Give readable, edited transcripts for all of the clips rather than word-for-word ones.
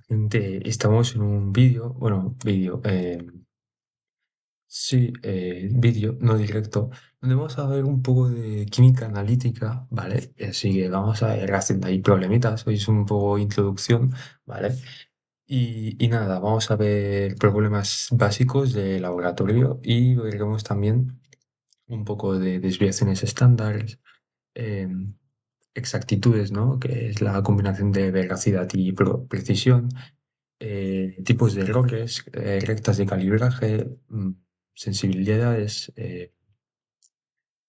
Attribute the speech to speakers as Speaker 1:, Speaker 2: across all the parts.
Speaker 1: Gente, estamos en un vídeo, bueno, vídeo, sí, vídeo, no directo, donde vamos a ver un poco de química analítica, ¿vale? Así que vamos a ir haciendo ahí problemitas, hoy es un poco introducción, ¿vale? Y nada, vamos a ver problemas básicos de laboratorio y veremos también un poco de desviaciones estándares, em, exactitudes, ¿no? Que es la combinación de veracidad y precisión, tipos de errores, rectas de calibraje, sensibilidades,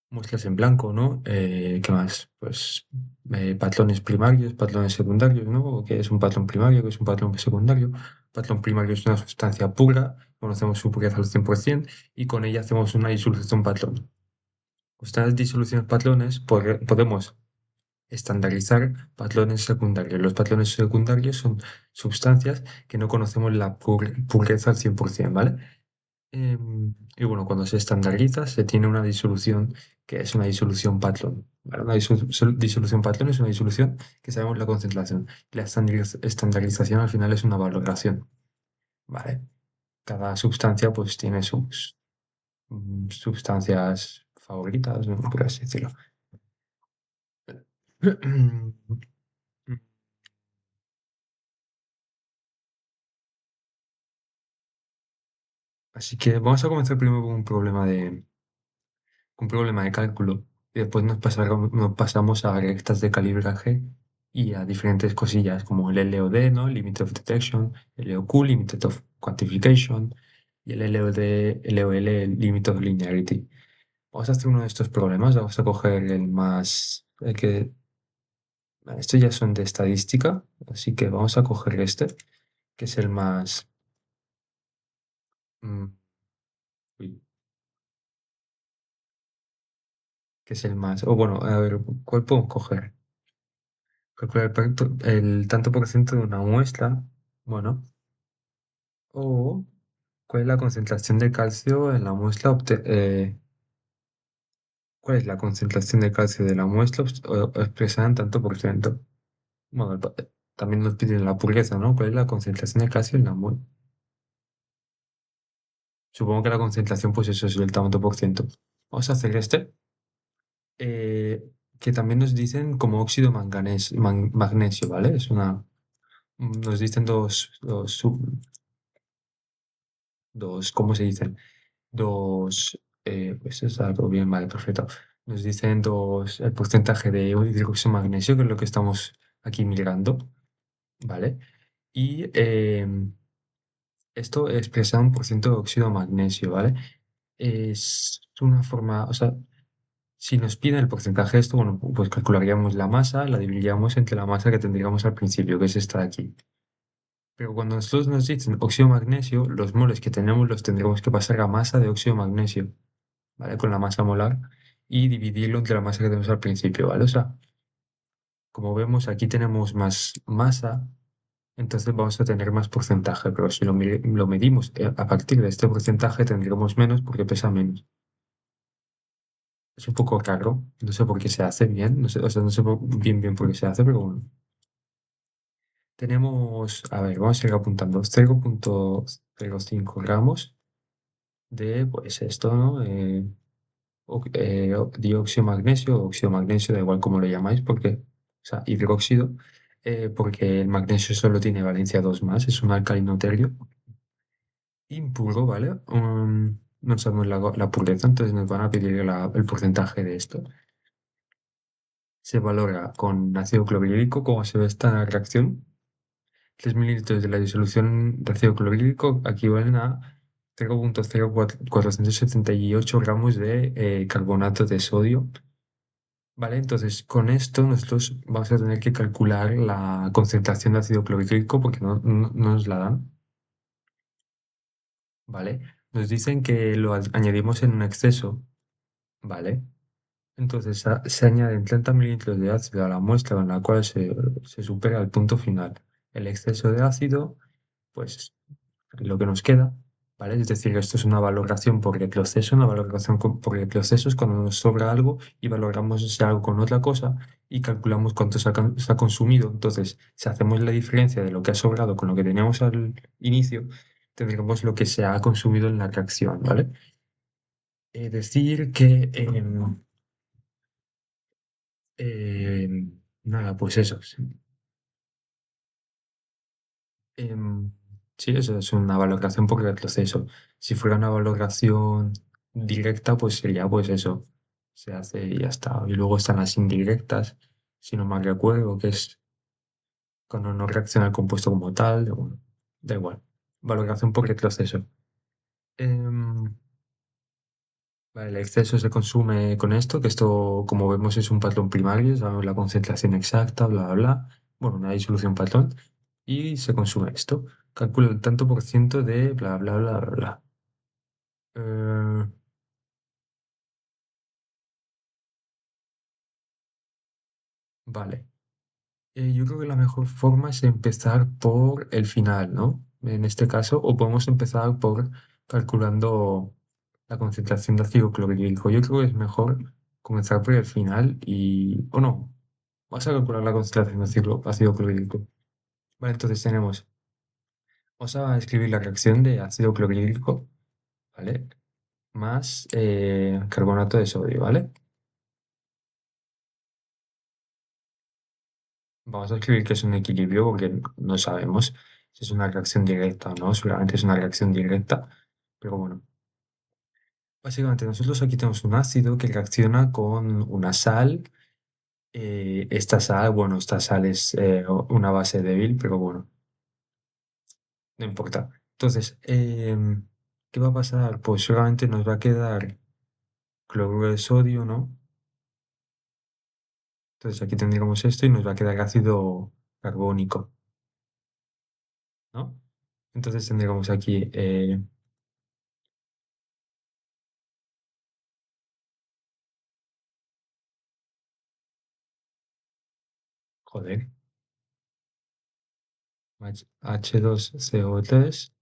Speaker 1: muestras en blanco, ¿no? ¿Qué más? Pues patrones primarios, patrones secundarios, ¿no? ¿Qué es un patrón primario? ¿Qué es un patrón secundario? Patrón primario es una sustancia pura, conocemos su pureza al 100% y con ella hacemos una disolución patrón. Estas disoluciones patrones podemos estandarizar patrones secundarios. Los patrones secundarios son sustancias que no conocemos la pureza al 100%, ¿vale? Y bueno, cuando se estandariza, se tiene una disolución que es una disolución patrón, ¿vale? Una disolución patrón es una disolución que sabemos la concentración. La estandarización al final es una valoración, ¿vale? Cada sustancia pues tiene sus sustancias favoritas, ¿no? Por así decirlo. Así que vamos a comenzar primero con un problema de cálculo y después nos pasamos a rectas de calibraje y a diferentes cosillas como el LOD, ¿no? Limit of Detection, el LOQ, Limit of Quantification y el LOD, LOL, Limit of Linearity. Vamos a hacer uno de estos problemas, vamos a coger el más... vale, estos ya son de estadística, así que vamos a coger este, que es el más... mm, uy, que es el más... O bueno, a ver, ¿cuál podemos coger? Calcular el tanto por ciento de una muestra, bueno, o cuál es la concentración de calcio en la muestra, cuál es la concentración de calcio de la muestra expresada en tanto por ciento. Bueno, también nos piden la pureza, ¿no? ¿Cuál es la concentración de calcio en la muestra? Supongo que la concentración, pues eso es el tanto por ciento. Vamos a hacer este, eh, que también nos dicen como óxido magnesio, ¿vale? Nos dicen ¿cómo se dicen? Pues es algo bien, vale, perfecto. Nos dicen el porcentaje de hidróxido de magnesio, que es lo que estamos aquí mirando, ¿vale? Y esto expresa un por ciento de óxido de magnesio, ¿vale? Es una forma, o sea, si nos piden el porcentaje de esto, bueno, pues calcularíamos la masa, la dividiríamos entre la masa que tendríamos al principio, que es esta de aquí. Pero cuando nosotros nos dicen óxido de magnesio, los moles que tenemos los tendremos que pasar a masa de óxido de magnesio. ¿Vale? Con la masa molar y dividirlo entre la masa que tenemos al principio, ¿vale? O sea, como vemos, aquí tenemos más masa, entonces vamos a tener más porcentaje, pero si lo medimos a partir de este porcentaje tendremos menos porque pesa menos. Es un poco raro, no sé por qué se hace bien, no sé, o sea, no sé bien por qué se hace, pero bueno. Tenemos, a ver, vamos a ir apuntando 0,05 gramos de, pues esto, ¿no? Dióxido magnesio o óxido magnesio, da igual cómo lo llamáis, porque, o sea, hidróxido, porque el magnesio solo tiene valencia 2 más, es un alcalino tercio impuro, ¿vale? No sabemos la pureza, entonces nos van a pedir el porcentaje de esto. Se valora con ácido clorhídrico, como se ve esta reacción. 3 mililitros de la disolución de ácido clorhídrico equivalen a 0,0478 gramos de carbonato de sodio. Vale, entonces con esto nosotros vamos a tener que calcular la concentración de ácido clorhídrico porque no nos la dan, ¿vale? Nos dicen que lo añadimos en un exceso, ¿vale? Entonces se añaden 30 mililitros de ácido a la muestra en la cual se supera el punto final. El exceso de ácido, pues lo que nos queda. ¿vale? Es decir, esto es una valoración por retroceso, una valoración por retroceso es cuando nos sobra algo y valoramos ese algo con otra cosa y calculamos cuánto se ha consumido. Entonces, si hacemos la diferencia de lo que ha sobrado con lo que teníamos al inicio, tendremos lo que se ha consumido en la reacción, ¿vale? Decir que, nada, pues eso. Sí. Em, sí, eso es una valoración por retroceso. Si fuera una valoración directa, pues sería pues eso. Se hace y ya está. Y luego están las indirectas, si no mal recuerdo, que es cuando no reacciona el compuesto como tal. Bueno, da igual. Valoración por retroceso. Em, vale, el exceso se consume con esto, que esto, como vemos, es un patrón primario, sabemos la concentración exacta, bla, bla, bla. Bueno, una disolución patrón. Y se consume esto. Calcula el tanto por ciento de bla, bla, bla, bla, bla. Eh, vale. Yo creo que la mejor forma es empezar por el final, ¿no? En este caso, o podemos empezar por calculando la concentración de ácido clorhídrico. Yo creo que es mejor comenzar por el final y... o no, vas a calcular la concentración de ácido clorhídrico. Vale, entonces tenemos, vamos a escribir la reacción de ácido clorhídrico, ¿vale? Más carbonato de sodio, ¿vale? Vamos a escribir que es un equilibrio porque no sabemos si es una reacción directa o no, seguramente es una reacción directa, pero bueno, básicamente nosotros aquí tenemos un ácido que reacciona con una sal. Esta sal, bueno, esta sal es una base débil, pero bueno, no importa. Entonces, ¿qué va a pasar? Pues seguramente nos va a quedar cloruro de sodio, ¿no? Entonces aquí tendríamos esto y nos va a quedar ácido carbónico, ¿no? Entonces tendríamos aquí joder, H2CO3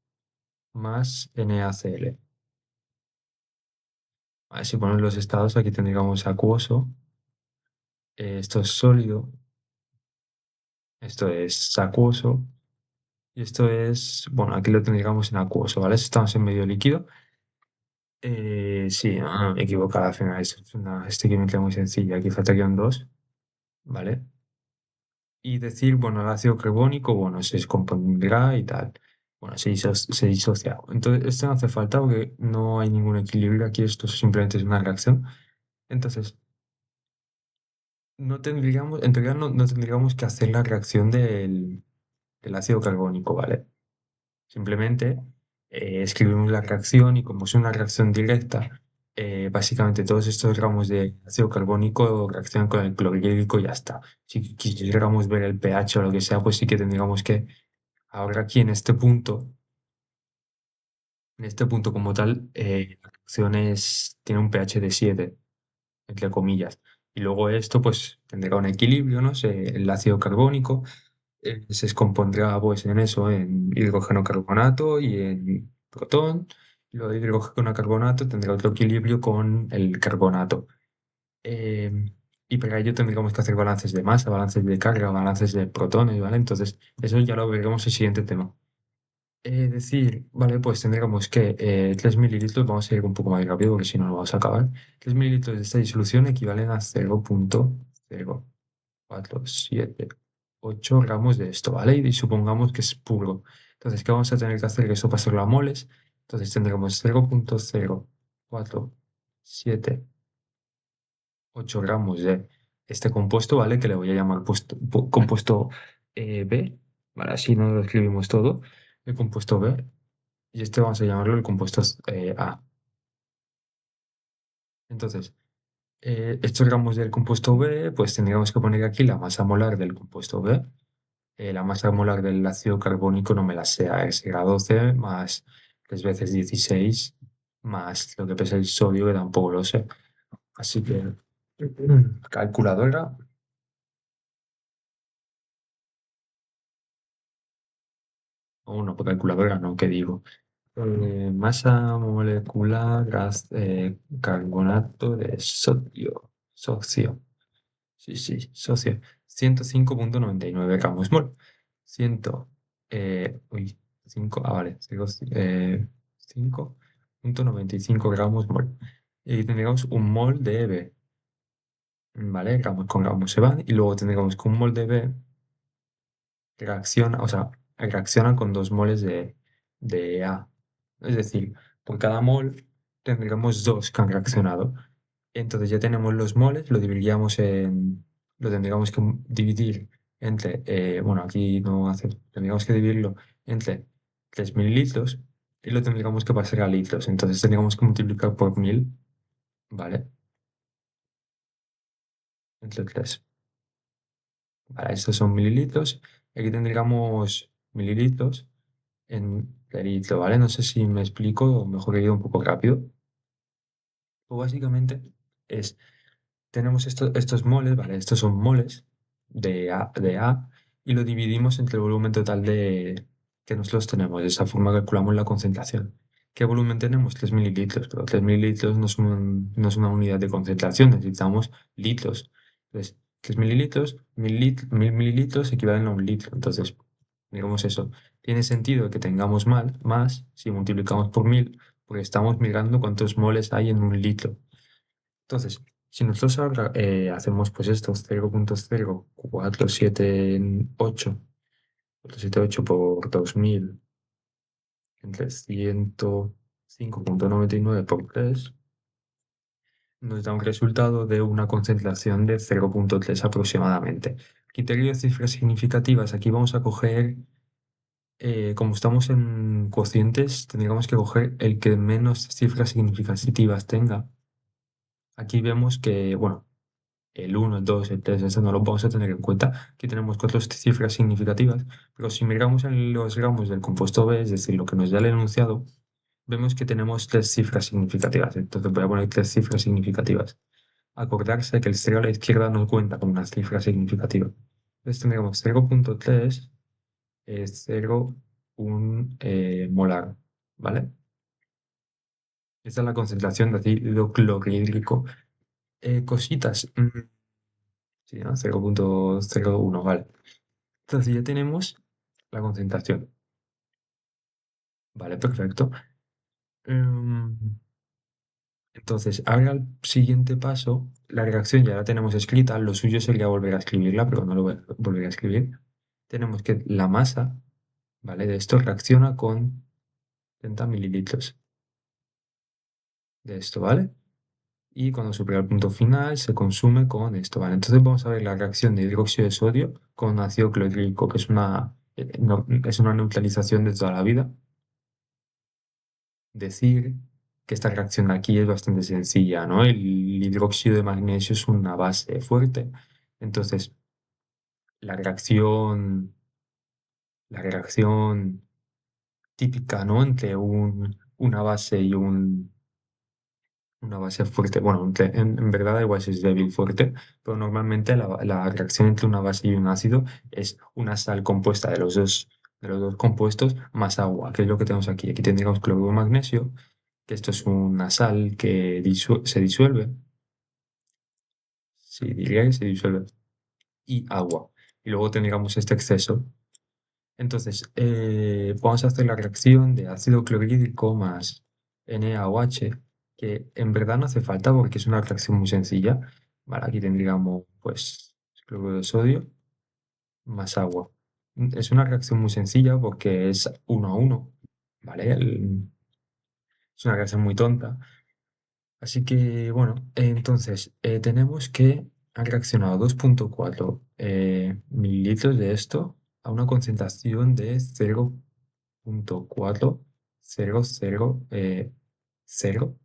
Speaker 1: más NaCl. A ver, si ponemos los estados, aquí tendríamos acuoso, esto es sólido, esto es acuoso y esto es, bueno, aquí lo tendríamos en acuoso, ¿vale? Si estamos en medio líquido. Sí, equivocada al final, es una estíquimenta muy sencilla, aquí faltarían dos, ¿vale? Y decir, bueno, el ácido carbónico, bueno, se descompondrá y tal. Bueno, se disocia. Entonces, esto no hace falta porque no hay ningún equilibrio aquí, esto simplemente es una reacción. Entonces, no tendríamos, en realidad no tendríamos que hacer la reacción del ácido carbónico, ¿vale? Simplemente escribimos la reacción y como es una reacción directa, básicamente todos estos gramos de ácido carbónico reaccionan con el clorhídrico y ya está. Si quisiéramos ver el pH o lo que sea, pues sí que tendríamos que, ahora aquí en este punto como tal, la reacción tiene un pH de 7 entre comillas. Y luego esto pues tendrá un equilibrio, ¿no? El ácido carbónico se descompondrá pues en eso, en hidrógeno carbonato y en protón. Y luego de hidrógeno carbonato tendrá otro equilibrio con el carbonato. Eh, y para ello tendríamos que hacer balances de masa, balances de carga, balances de protones, ¿vale? Entonces, eso ya lo veremos en el siguiente tema. Decir, vale, pues tendríamos que 3 mililitros, vamos a ir un poco más rápido porque si no, lo vamos a acabar. 3 mililitros de esta disolución equivalen a 0,047,8 gramos de esto, ¿vale? Y supongamos que es puro. Entonces, ¿qué vamos a tener que hacer? Eso pasarlo a moles. Entonces tendremos 0,047,8 gramos de este compuesto, ¿vale? Que le voy a llamar compuesto B, ¿vale? Así no lo escribimos todo. El compuesto B. Y este vamos a llamarlo el compuesto A. Entonces, estos gramos del compuesto B, pues tendríamos que poner aquí la masa molar del compuesto B. La masa molar del ácido carbónico no me la sé, será 12 más 3 veces 16 más lo que pesa el sodio, que tampoco lo sé. Así que, calculadora, o no, calculadora no, ¿qué digo? Masa molecular, carbonato de sodio. Socio. Sí, sí, socio. 105,99 gramos mol. 100, uy, 5, vale, 5,95 gramos mol. Y tendríamos un mol de B, ¿vale? Gramos con gramos se van. Y luego tendríamos que un mol de B reacciona, o sea, reacciona con 2 moles de A. Es decir, por cada mol tendríamos dos que han reaccionado. Entonces ya tenemos los moles, lo tendríamos que dividir entre, bueno, aquí no hace, tendríamos que dividirlo entre 3 mililitros y lo tendríamos que pasar a litros. Entonces tendríamos que multiplicar por 1000, ¿vale? Entre 3. Vale, estos son mililitros. Aquí tendríamos mililitros de litro, ¿vale? No sé si me explico o mejor he ido un poco rápido. Pues básicamente es, tenemos estos moles, ¿vale? Estos son moles de A y lo dividimos entre el volumen total que nosotros tenemos. De esa forma calculamos la concentración. ¿Qué volumen tenemos? 3 mililitros, pero 3 mililitros no es una unidad de concentración, necesitamos litros. Entonces, 3 mililitros, 1000 mililitros equivalen a un litro. Entonces, digamos eso. Tiene sentido que tengamos más si multiplicamos por 1000, porque estamos mirando cuántos moles hay en un litro. Entonces, si nosotros ahora hacemos pues esto, 0,0478 478 por 2000 entre 105,99 por 3, nos da un resultado de una concentración de 0,3 aproximadamente. Criterio de cifras significativas. Aquí vamos a coger, como estamos en cocientes, tendríamos que coger el que menos cifras significativas tenga. Aquí vemos que, bueno, el 1, el 2, el 3, eso no lo vamos a tener en cuenta. Aquí tenemos cuatro cifras significativas, pero si miramos en los gramos del compuesto B, es decir, lo que nos da el enunciado, vemos que tenemos tres cifras significativas. Entonces voy a poner tres cifras significativas. Acordarse que el cero a la izquierda no cuenta como una cifra significativa. Entonces tendríamos 0,3 es 0,1 molar, ¿vale? Esta es la concentración de ácido clorhídrico. Cositas. Sí, ¿no? 0,01, vale. Entonces ya tenemos la concentración. Vale, perfecto. Em, Entonces, ahora el siguiente paso, la reacción ya la tenemos escrita, lo suyo sería volver a escribirla, pero no lo voy a volver a escribir. Tenemos que la masa, ¿vale? De esto reacciona con 30 mililitros de esto, ¿vale? Y cuando supera el punto final se consume con esto, ¿vale? Entonces vamos a ver la reacción de hidróxido de sodio con ácido clorhídrico, que es una neutralización de toda la vida. Decir que esta reacción de aquí es bastante sencilla, ¿no? El hidróxido de magnesio es una base fuerte, entonces la reacción, la reacción típica, ¿no? Entre una base y una base fuerte, bueno, en verdad da igual si es débil o fuerte, pero normalmente la reacción entre una base y un ácido es una sal compuesta de los dos compuestos más agua, que es lo que tenemos aquí. Aquí tendríamos cloruro de magnesio, que esto es una sal que se disuelve, sí, diría que se disuelve, y agua. Y luego tendríamos este exceso. Entonces, vamos a hacer la reacción de ácido clorhídrico más NaOH, que en verdad no hace falta porque es una reacción muy sencilla. Vale, aquí tendríamos pues cloruro de sodio más agua. Es una reacción muy sencilla porque es 1 a 1, ¿vale? Es una reacción muy tonta. Así que, bueno, entonces tenemos que han reaccionado 2,4 mililitros de esto a una concentración de 0,4000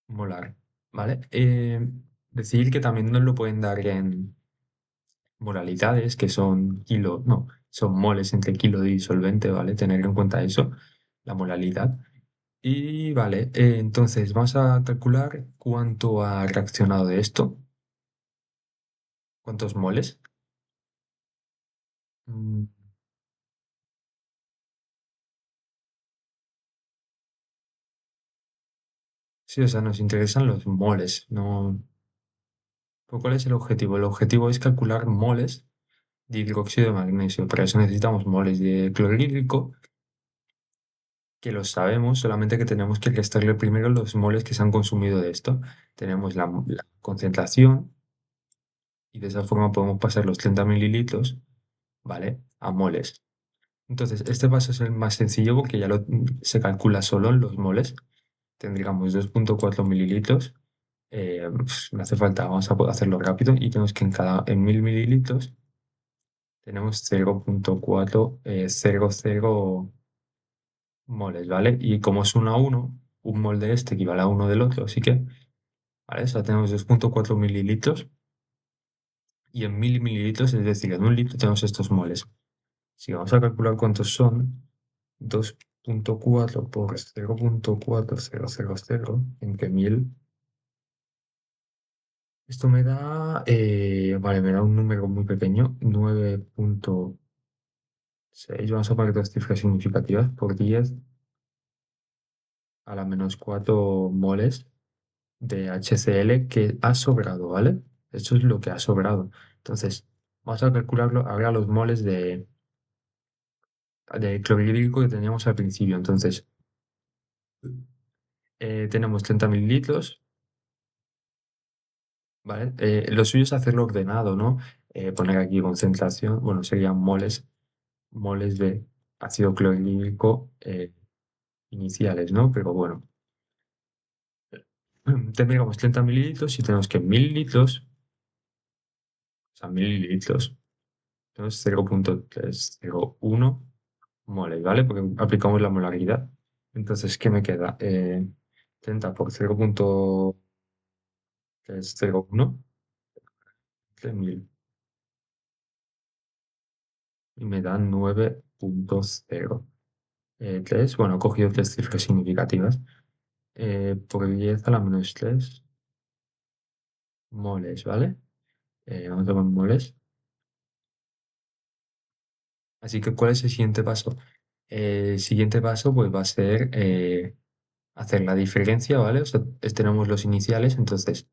Speaker 1: molar, ¿vale? Decir que también nos lo pueden dar en moralidades, que son no, son moles entre kilo de disolvente, ¿vale? Tener en cuenta eso, la moralidad. Y vale, entonces vamos a calcular cuánto ha reaccionado de esto, cuántos moles. Mm, Sí, o sea, nos interesan los moles, no... ¿Por cuál es el objetivo? El objetivo es calcular moles de hidróxido de magnesio. Para eso necesitamos moles de clorhídrico, que los sabemos, solamente que tenemos que restarle primero los moles que se han consumido de esto. Tenemos la concentración y de esa forma podemos pasar los 30 mililitros, ¿vale? A moles. Entonces, este paso es el más sencillo porque se calcula solo en los moles. Tendríamos 2,4 mililitros. No hace falta, vamos a hacerlo rápido y tenemos que en 1000 mililitros tenemos 0,400 moles, ¿vale? Y como es 1 a 1, un mol de este equivale a uno del otro, así que, ¿vale? O sea, tenemos 2,4 mililitros y en 1000 mililitros, es decir, en un litro tenemos estos moles. Si vamos a calcular cuántos son, 2,4 por 0,4000 entre 1000. Esto me da, vale, me da un número muy pequeño, 9,6. Vamos a poner dos cifras significativas por 10 a la menos 4 moles de HCl que ha sobrado, ¿vale? Esto es lo que ha sobrado. Entonces, vamos a calcularlo ahora los moles de clorhídrico que teníamos al principio. Entonces, tenemos 30 mililitros, ¿vale? Lo suyo es hacerlo ordenado, ¿no? Poner aquí concentración, bueno, serían moles de ácido clorhídrico iniciales, ¿no? Pero bueno, tendríamos 30 mililitros y tenemos que mililitros, o sea, mililitros, entonces 0,301 moles, ¿vale? Porque aplicamos la molaridad. Entonces, ¿qué me queda? 30 por 0,301 de 1000 y me da 9,03. Bueno, he cogido tres cifras significativas. Por 10 a la menos 3 moles, ¿vale? Vamos a poner moles. Así que, ¿cuál es el siguiente paso? El siguiente paso, pues, va a ser hacer la diferencia, ¿vale? O sea, tenemos los iniciales, entonces,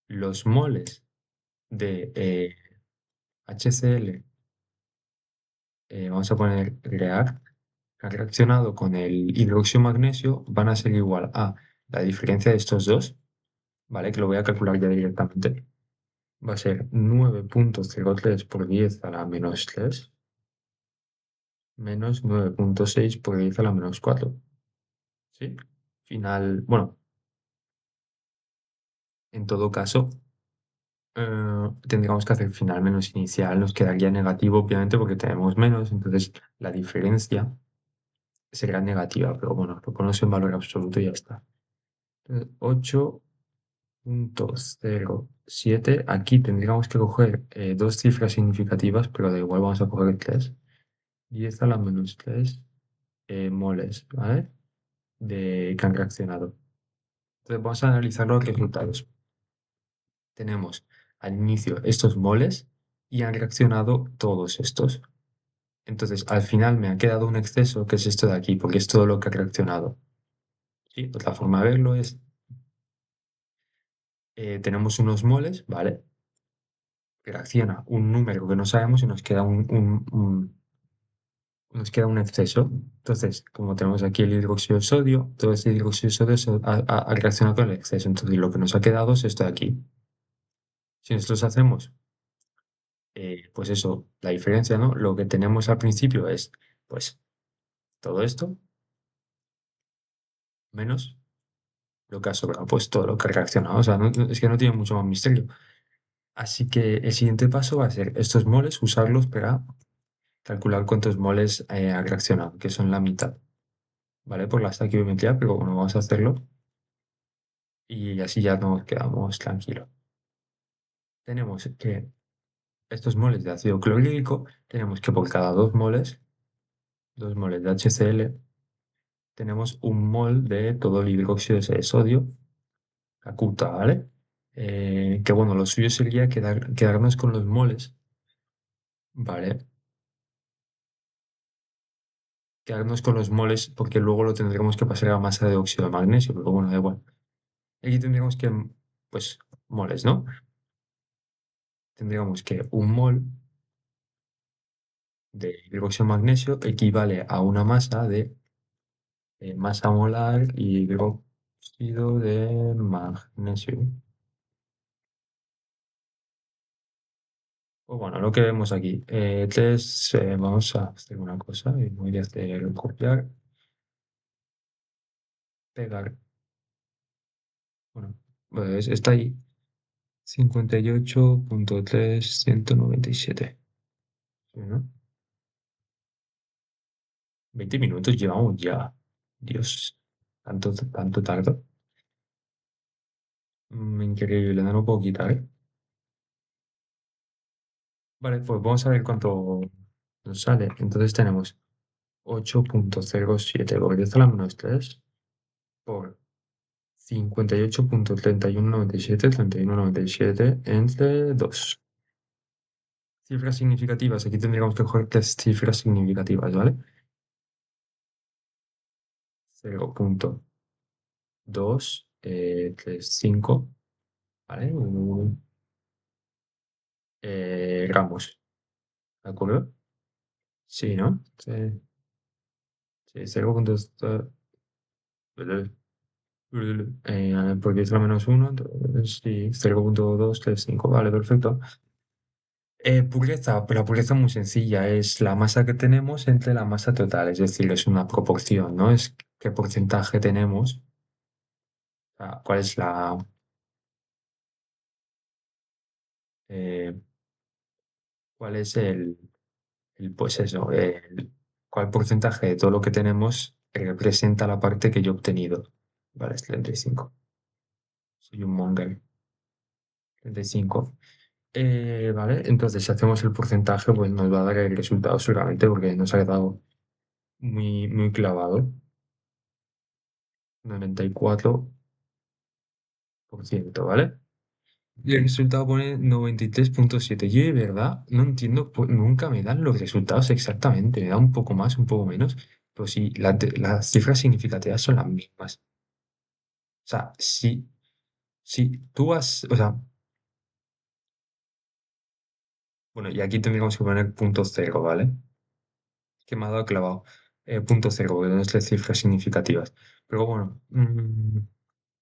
Speaker 1: los moles de HCl, vamos a poner react, que ha reaccionado con el hidróxido magnesio, van a ser igual a la diferencia de estos dos, ¿vale? Que lo voy a calcular ya directamente. Va a ser 9,03 por 10 a la menos 3 menos 9,6 por 10 a la menos 4. ¿Sí? Final, bueno, en todo caso, tendríamos que hacer final menos inicial, nos quedaría negativo, obviamente, porque tenemos menos, entonces la diferencia será negativa, pero bueno, lo ponemos en valor absoluto y ya está. 8,07. Aquí tendríamos que coger dos cifras significativas, pero da igual, vamos a coger 3. 10 a la menos 3 moles, ¿vale? Que han reaccionado. Entonces vamos a analizar los resultados. Tenemos al inicio estos moles y han reaccionado todos estos. Entonces al final me ha quedado un exceso que es esto de aquí, porque es todo lo que ha reaccionado. ¿Sí? Otra forma de verlo es, tenemos unos moles, ¿vale? Reacciona un número que no sabemos y nos queda un exceso. Entonces, como tenemos aquí el hidróxido de sodio, todo ese hidróxido de sodio ha reaccionado con el exceso. Entonces, lo que nos ha quedado es esto de aquí. Si nosotros hacemos, pues eso, la diferencia, ¿no? Lo que tenemos al principio es, pues, todo esto menos lo que ha sobrado, pues todo lo que ha reaccionado. O sea, es que no tiene mucho más misterio. Así que el siguiente paso va a ser estos moles, usarlos para calcular cuántos moles ha reaccionado, que son la mitad. ¿Vale? Por la estaquiometría, pero bueno, vamos a hacerlo y así ya nos quedamos tranquilos. Tenemos que estos moles de ácido clorhídrico, tenemos que por cada 2 moles de HCl, tenemos un mol de todo el hidróxido ese de sodio, acuta, ¿vale? Que bueno, lo suyo sería quedarnos con los moles, ¿vale? Quedarnos con los moles porque luego lo tendremos que pasar a masa de óxido de magnesio, pero bueno, da igual. Aquí tendríamos que, pues, moles, ¿no? Tendríamos que un mol de hidróxido de magnesio equivale a una masa de masa molar hidróxido de magnesio. Pues bueno, lo que vemos aquí. Entonces, vamos a hacer una cosa. Voy a hacer copiar, pegar. Bueno, pues está ahí. 58.397. Sí, ¿no? 20 minutos llevamos ya. Dios, tanto tardo. Increíble, no lo puedo quitar, ¿eh? Vale, pues vamos a ver cuánto nos sale. Entonces tenemos 8.07 por 10 a la menos 3 por 58.3197 entre 2. Cifras significativas. Aquí tendríamos que coger tres cifras significativas, ¿vale? 0.235, ¿vale? Gramos, ¿de acuerdo? Sí, ¿no? Sí, sí, 0.2. Porque es la menos uno, entonces sí, 0.235, vale, perfecto. Pureza, pero la pureza es muy sencilla, es la masa que tenemos entre la masa total, es decir, es una proporción, ¿no? Es qué porcentaje tenemos, o sea, cuál es eh, cuál es pues eso, cuál porcentaje de todo lo que tenemos representa la parte que yo he obtenido. Vale, es 35. Soy un monger. 35. Vale, entonces si hacemos el porcentaje, pues nos va a dar el resultado seguramente porque nos ha quedado muy clavado. 94%, ¿vale? Y el resultado pone 93.7. Yo de verdad no entiendo, nunca me dan los resultados exactamente, me da un poco más, un poco menos, pero sí, las cifras significativas son las mismas. O sea, si tú has, o sea, bueno, y aquí tendríamos que poner punto cero, ¿vale? Que me ha dado clavado. Punto cero, porque no es de cifras significativas. Pero bueno,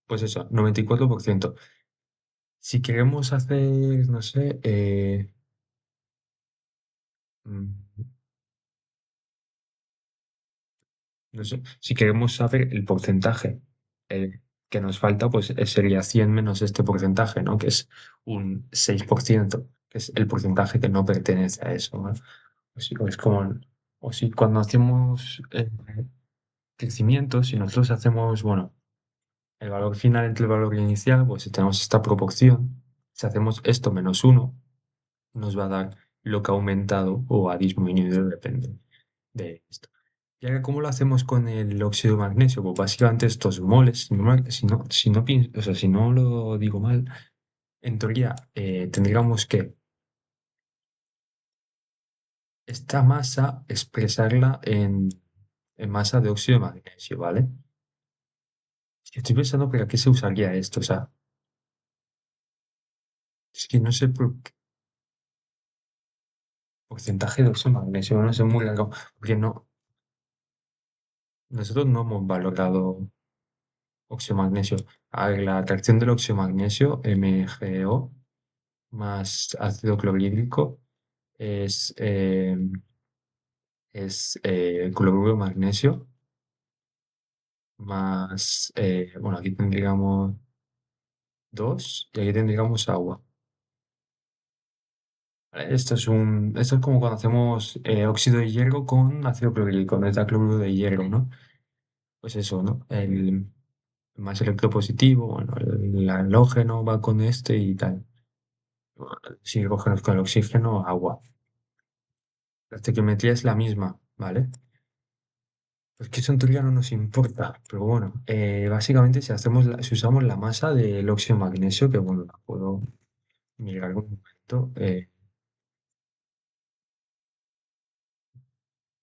Speaker 1: pues eso, 94%. Si queremos hacer, no sé, mm, no sé, si queremos saber el porcentaje que nos falta, pues sería 100 menos este porcentaje, ¿no? Que es un 6%, que es el porcentaje que no pertenece a eso, ¿no? O es como, o si cuando hacemos crecimiento, si nosotros hacemos, bueno, el valor final entre el valor inicial, pues si tenemos esta proporción, si hacemos esto menos uno, nos va a dar lo que ha aumentado o ha disminuido, depende de esto. ¿Y ahora cómo lo hacemos con el óxido de magnesio? Pues básicamente estos moles, o sea, si no lo digo mal, en teoría tendríamos que esta masa expresarla en masa de óxido de magnesio, ¿vale? Estoy pensando, ¿para qué se usaría esto? O sea, es que no sé por qué porcentaje de óxido de magnesio, no sé, muy largo, porque no, nosotros no hemos valorado óxido de magnesio. A ver, la reacción del óxido de magnesio, MgO, más ácido clorhídrico, es, eh, es cloruro de magnesio, más, bueno, aquí tendríamos dos y aquí tendríamos agua. ¿Vale? Esto es como cuando hacemos óxido de hierro con ácido clorhídrico, no da cloruro de hierro, ¿no? Pues eso, ¿no? El más electropositivo, bueno, el halógeno va con este y tal. Bueno, si hidrógeno con el oxígeno, agua. La estequiometría es la misma, ¿vale? Pues que eso en teoría no nos importa, pero bueno, básicamente si usamos la masa del óxido de magnesio, que bueno, la puedo mirar un momento,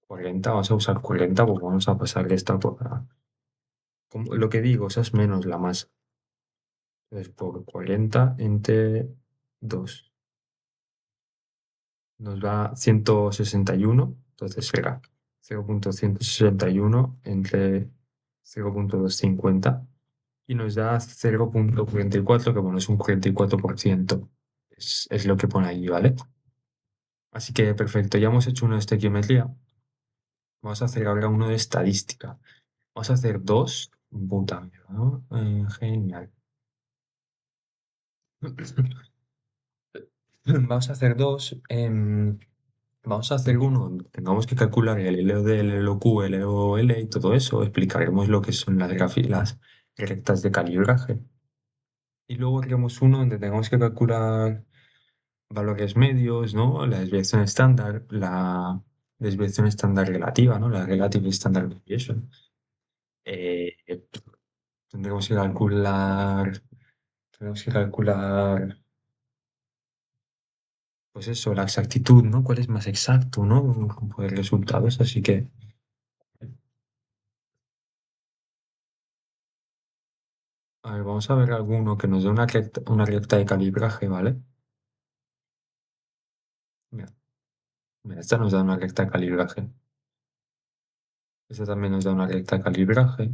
Speaker 1: 40, vamos a usar 40, pues vamos a pasar de esta por lo que digo, esa es menos la masa. Entonces, por 40 entre 2 nos da 161. Entonces será 0,161 entre 0,250 y nos da 0,44, que bueno, es un 44%. Es lo que pone ahí, ¿vale? Así que perfecto, ya hemos hecho uno de estequiometría. Vamos a hacer ahora uno de estadística. Vamos a hacer dos. Puta mierda, ¿no? Genial. Vamos a hacer dos. Vamos a hacer uno donde tengamos que calcular el LOD, el LOQ, el LOL y todo eso. Explicaremos lo que son las rectas de calibraje. Y luego haremos uno donde tengamos que calcular valores medios, ¿no? La desviación estándar, la desviación estándar relativa, ¿no? La relative standard deviation. Eh, tendremos que calcular, tenemos que calcular, pues eso, la exactitud, ¿no? ¿Cuál es más exacto, ¿no? Pues resultados, así que, a ver, vamos a ver alguno que nos dé una recta de calibraje, ¿vale? Mira, mira, esta nos da una recta de calibraje. Esta también nos da una recta de calibraje.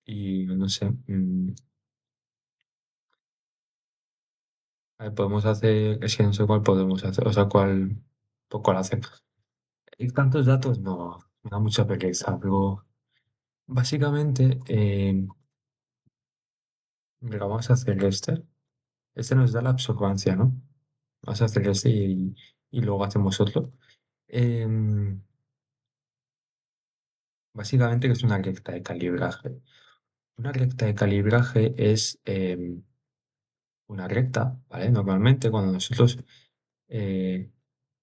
Speaker 1: Y no sé, a ver, podemos hacer, es que no sé cuál podemos hacer, o sea, cuál hacer. ¿Y tantos datos? No, me da mucha pereza, pero básicamente, mira, vamos a hacer este. Este nos da la absorbancia, ¿no? Vamos a hacer este y luego hacemos otro. Em, básicamente, que es una recta de calibraje. Una recta de calibraje es una recta, ¿vale? Normalmente cuando nosotros, eh,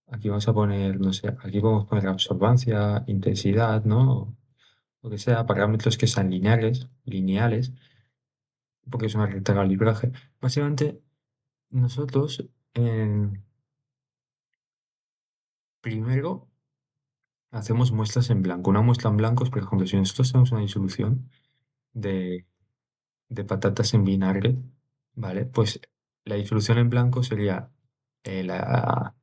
Speaker 1: aquí vamos a poner, no sé, aquí podemos poner absorbancia, intensidad, ¿no? Lo que sea, parámetros que sean lineales, porque es una recta de calibraje. Básicamente, nosotros, primero, hacemos muestras en blanco. Una muestra en blanco es, por ejemplo, si nosotros tenemos una disolución de, de patatas en vinagre, ¿vale? Pues la disolución en blanco sería la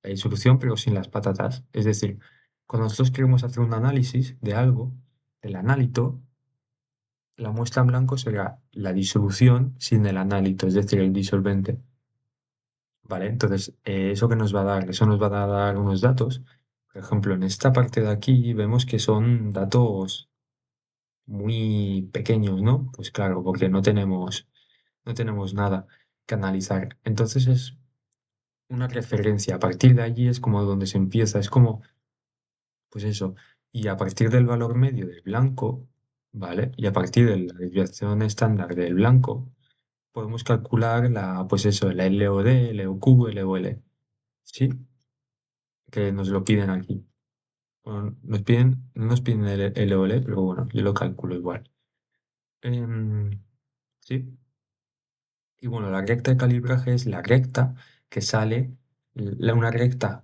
Speaker 1: disolución, pero sin las patatas. Es decir, cuando nosotros queremos hacer un análisis de algo, el análito, la muestra en blanco será la disolución sin el análito, es decir, el disolvente. ¿Vale? Entonces, ¿eso qué nos va a dar? Eso nos va a dar unos datos. Por ejemplo, en esta parte de aquí vemos que son datos muy pequeños, ¿no? Pues claro, porque no tenemos nada que analizar. Entonces es una referencia. A partir de allí es como donde se empieza. Es como, pues eso. Y a partir del valor medio del blanco, ¿vale? Y a partir de la desviación estándar del blanco, podemos calcular pues eso, la LOD, LOQ, LOL. ¿Sí? Que nos lo piden aquí. Bueno, no nos piden el LOL, pero bueno, yo lo calculo igual. Em, sí. Y bueno, la recta de calibraje es la recta que sale, una recta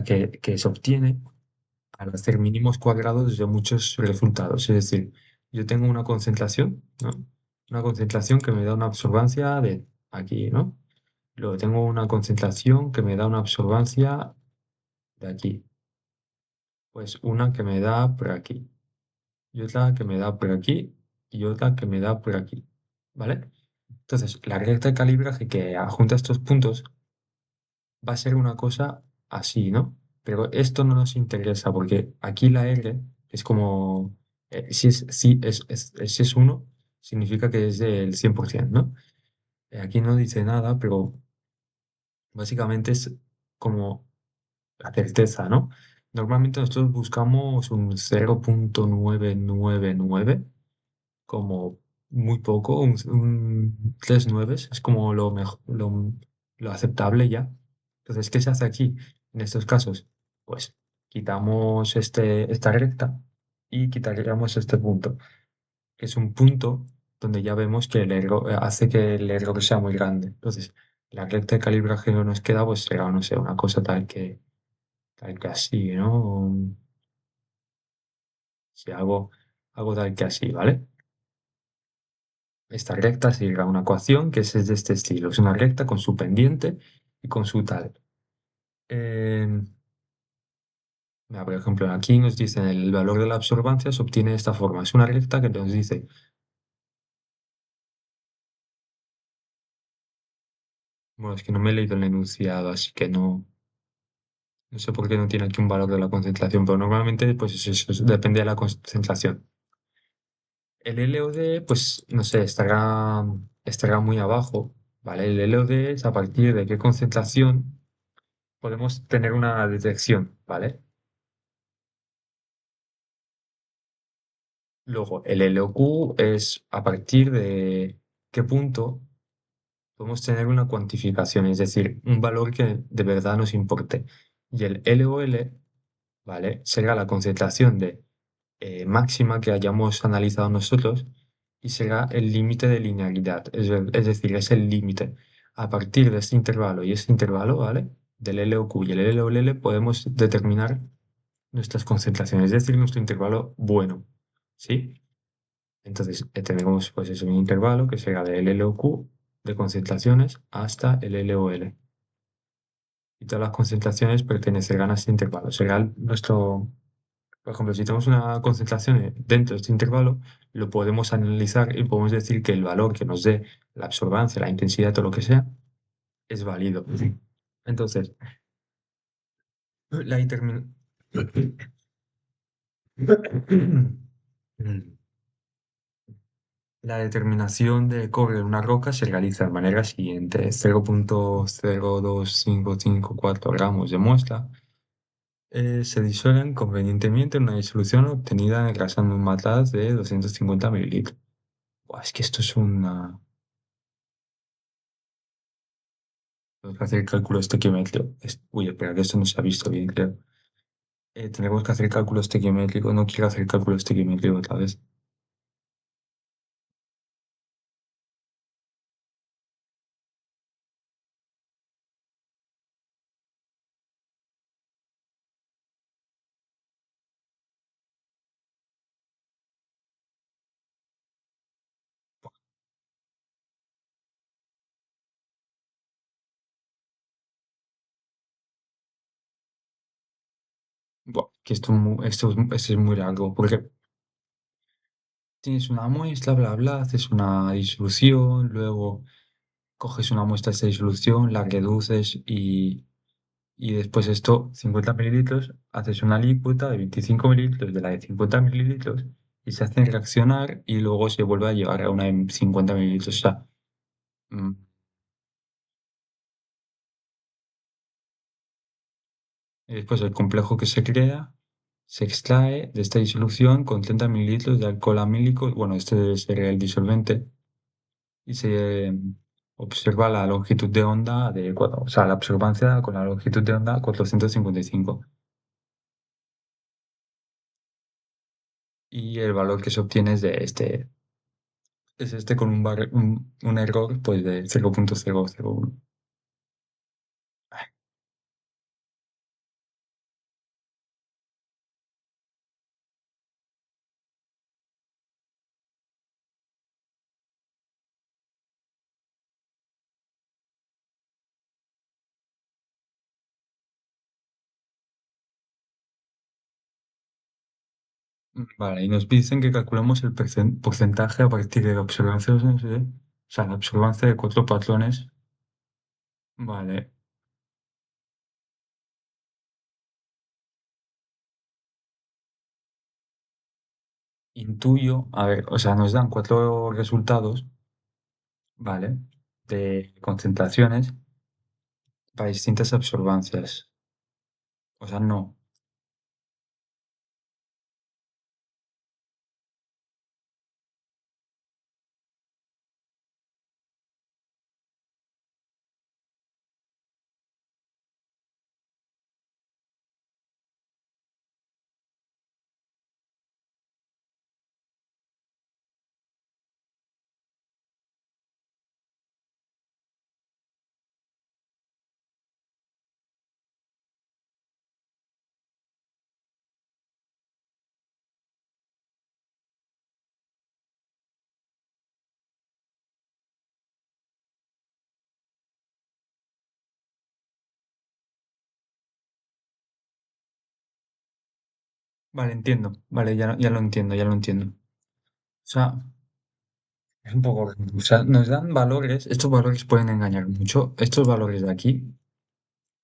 Speaker 1: que se obtiene al hacer mínimos cuadrados de muchos resultados. Es decir, yo tengo una concentración, ¿no? Una concentración que me da una absorbancia de aquí, ¿no? Luego tengo una concentración que me da una absorbancia de aquí. Pues una que me da por aquí, y otra que me da por aquí, y otra que me da por aquí. ¿Vale? Entonces, la recta de calibraje que adjunta estos puntos va a ser una cosa así, ¿no? Pero esto no nos interesa porque aquí la R es como, si es 1, significa que es del 100%, ¿no? Aquí no dice nada, pero básicamente es como la certeza, ¿no? Normalmente nosotros buscamos un 0,999 como muy poco, tres nueves, es como lo mejor, lo aceptable ya. Entonces, ¿qué se hace aquí en estos casos? Pues quitamos esta recta y quitaríamos este punto, que es un punto donde ya vemos que el error hace que el error sea muy grande. Entonces, la recta de calibraje que nos queda, pues será, no sé, una cosa tal que así, ¿no? Si hago tal que así, ¿vale? Esta recta seguirá una ecuación que es de este estilo. Es una recta con su pendiente y con su tal. Eh, Mira, por ejemplo, aquí nos dicen el valor de la absorbancia se obtiene de esta forma. Es una recta que nos dice, bueno, es que no me he leído el enunciado, así que no sé por qué no tiene aquí un valor de la concentración, pero normalmente pues eso depende de la concentración. El LOD, pues no sé, estará muy abajo, ¿vale? El LOD es a partir de qué concentración podemos tener una detección, ¿vale? Luego, el LOQ es a partir de qué punto podemos tener una cuantificación, es decir, un valor que de verdad nos importe. Y el LOL, ¿vale? Será la concentración de máxima que hayamos analizado nosotros y será el límite de linealidad, es decir, es el límite. A partir de este intervalo y este intervalo, ¿vale? Del LOQ y el LOL podemos determinar nuestras concentraciones, es decir, nuestro intervalo bueno, ¿sí? Entonces, tenemos pues eso, un intervalo que será del LOQ de concentraciones hasta el LOL. Y todas las concentraciones pertenecerán a este intervalo. Será nuestro, por ejemplo, si tenemos una concentración dentro de este intervalo, lo podemos analizar y podemos decir que el valor que nos dé la absorbancia, la intensidad o lo que sea, es válido. Entonces, la determin- La determinación de cobre en una roca se realiza de manera siguiente: 0,02554 gramos de muestra se disuelven convenientemente en una disolución obtenida engrasando un matraz de 250 mililitros. Buah, es que esto es una... Tenemos que hacer el cálculo estequiométrico. Uy, espera, que esto no se ha visto bien, creo. Tenemos que hacer cálculo estequiométrico. No quiero hacer cálculo estequiométrico otra vez. Buah, que esto es muy largo, porque tienes una muestra, bla, bla, haces una disolución, luego coges una muestra de esta disolución, la reduces y después esto, 50 mililitros, haces una alícuota de 25 mililitros de la de 50 mililitros y se hacen reaccionar y luego se vuelve a llevar a una de 50 mililitros. O sea, mm, y después el complejo que se crea se extrae de esta disolución con 30 mililitros de alcohol amílico, bueno, este sería el disolvente, y se observa la longitud de onda o sea, la absorbancia con la longitud de onda 455. Y el valor que se obtiene es este con un error pues de 0,001. Vale, y nos dicen que calculamos el porcentaje a partir de la observancia, no sé, o sea, la observancia de cuatro patrones. Vale, intuyo, a ver, o sea, nos dan cuatro resultados, ¿vale? De concentraciones para distintas absorbancias. O sea, no. Vale, entiendo. Vale, ya lo entiendo, ya lo entiendo. O sea, es un poco... O sea, nos dan valores, estos valores pueden engañar mucho. Estos valores de aquí,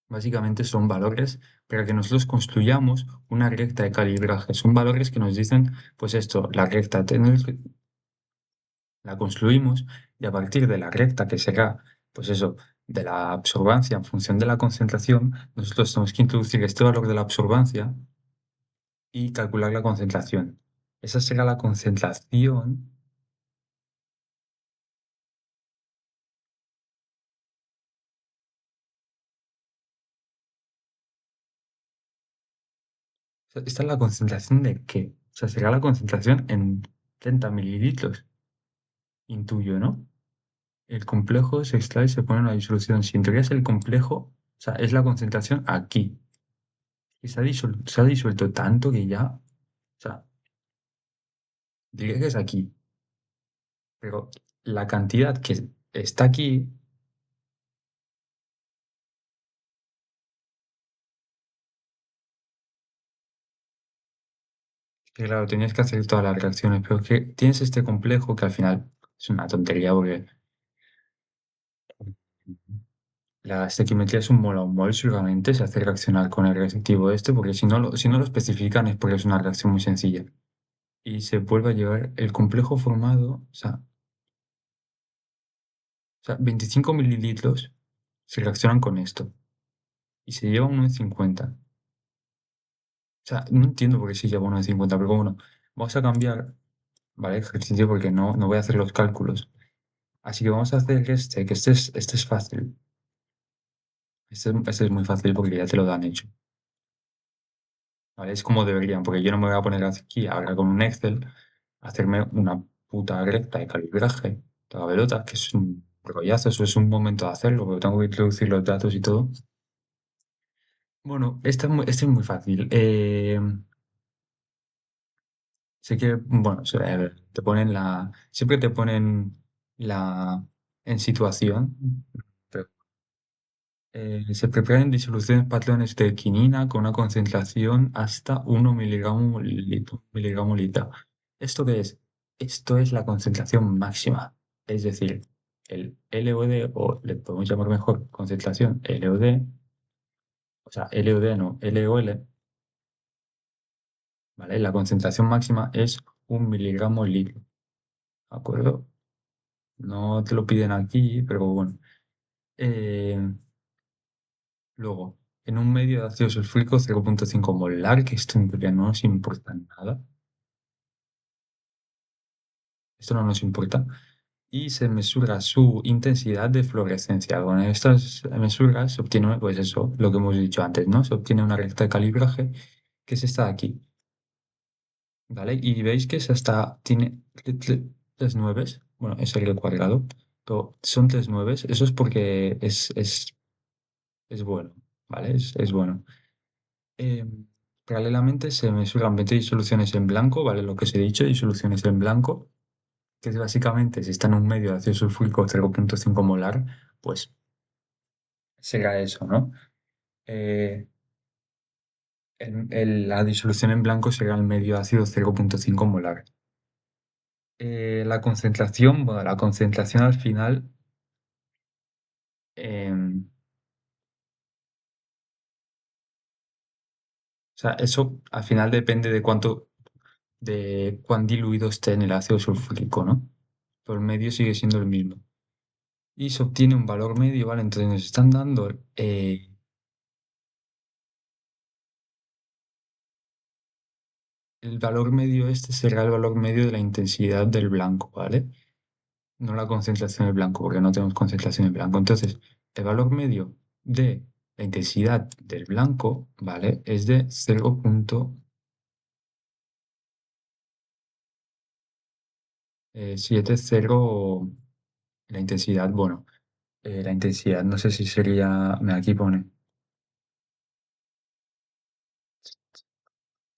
Speaker 1: básicamente son valores para que nosotros construyamos una recta de calibraje. Son valores que nos dicen, pues esto, la recta, la construimos y a partir de la recta, que será, pues eso, de la absorbancia en función de la concentración, nosotros tenemos que introducir este valor de la absorbancia y calcular la concentración. Esa será la concentración. ¿Esta es la concentración de qué? O sea, será la concentración en 30 mililitros, intuyo, ¿no? El complejo se extrae y se pone en una disolución. Si en teoría es el complejo, o sea, es la concentración aquí. Y se ha disuelto tanto que ya, o sea, diría que es aquí. Pero la cantidad que está aquí, que claro, tenías que hacer todas las reacciones, pero que tienes este complejo que al final es una tontería porque la estequiometría es un mol a un mol solamente, se hace reaccionar con el reactivo este, porque si no lo especifican es porque es una reacción muy sencilla. Y se vuelve a llevar el complejo formado, o sea 25 mililitros se reaccionan con esto y se lleva 1,50. O sea, no entiendo por qué se lleva 1,50, pero bueno, vamos a cambiar, ¿vale? Ejercicio porque no voy a hacer los cálculos. Así que vamos a hacer este, que este es fácil. Este es muy fácil porque ya te lo dan hecho. ¿Vale? Es como deberían, porque yo no me voy a poner aquí ahora con un Excel a hacerme una puta recta de calibraje, toda velota, que es un rollazo, eso es un momento de hacerlo, porque tengo que introducir los datos y todo. Bueno, este es muy fácil. Sé que, bueno, te ponen siempre te ponen la en situación, pero, se preparan disoluciones patrones de quinina con una concentración hasta 1 miligramo litro. ¿Esto qué es? Esto es la concentración máxima, es decir, el LOD, o le podemos llamar mejor concentración LOD, o sea, LOD no, LOL, ¿vale? La concentración máxima es 1 miligramo litro, ¿de acuerdo? No te lo piden aquí, pero bueno. Eh, Luego, en un medio de ácido sulfúrico 0,5 molar, que esto en teoría no nos importa nada. Esto no nos importa. Y se mesura su intensidad de fluorescencia. Con estas mesuras se obtiene, pues eso, lo que hemos dicho antes, ¿no? Se obtiene una recta de calibraje, que es esta de aquí, ¿vale? Y veis que es hasta, tiene tres nueves, bueno, es el cuadrado, pero son tres nueves, eso es porque es bueno, ¿vale? Es bueno. Eh, Paralelamente se mesuran 20 disoluciones en blanco, ¿vale? Lo que os he dicho, disoluciones en blanco, que es básicamente si está en un medio de ácido sulfúrico 0,5 molar, pues será eso, ¿no? Eh, la disolución en blanco será el medio ácido 0,5 molar. La concentración, bueno, la concentración al final, o sea, eso al final depende de cuán diluido esté en el ácido sulfúrico, ¿no? Pero el medio sigue siendo el mismo. Y se obtiene un valor medio, ¿vale? Entonces nos están dando el valor medio, este será el valor medio de la intensidad del blanco, ¿vale? No la concentración del blanco, porque no tenemos concentración del blanco. Entonces, el valor medio de la intensidad del blanco, ¿vale? Es de 0,70. La intensidad, bueno, la intensidad, no sé si sería, aquí pone,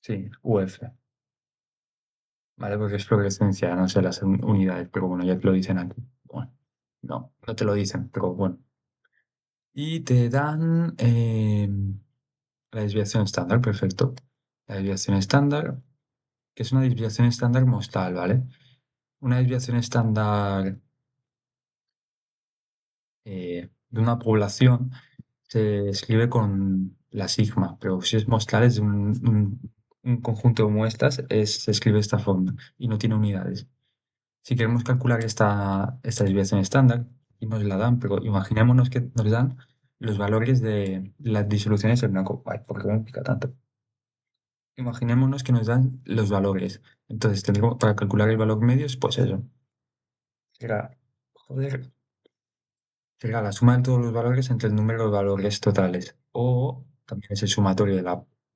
Speaker 1: sí, UF, ¿vale? Porque es fluorescencia, no sé las unidades, pero bueno, ya te lo dicen aquí. Bueno, no te lo dicen, pero bueno. Y te dan la desviación estándar, perfecto. la desviación estándar, que es una desviación estándar mostral, ¿vale? Una desviación estándar de una población se escribe con la sigma, pero si es mostral es un conjunto de muestras, se escribe de esta forma y no tiene unidades. Si queremos calcular esta desviación estándar, y nos la dan, pero imaginémonos que nos dan los valores de las disoluciones en blanco. Ay, ¿por qué me pica tanto? Imaginémonos que nos dan los valores. Entonces, tendremos para calcular el valor medio, pues eso. Será, joder, será la suma de todos los valores entre el número de valores totales. O también es el sumatorio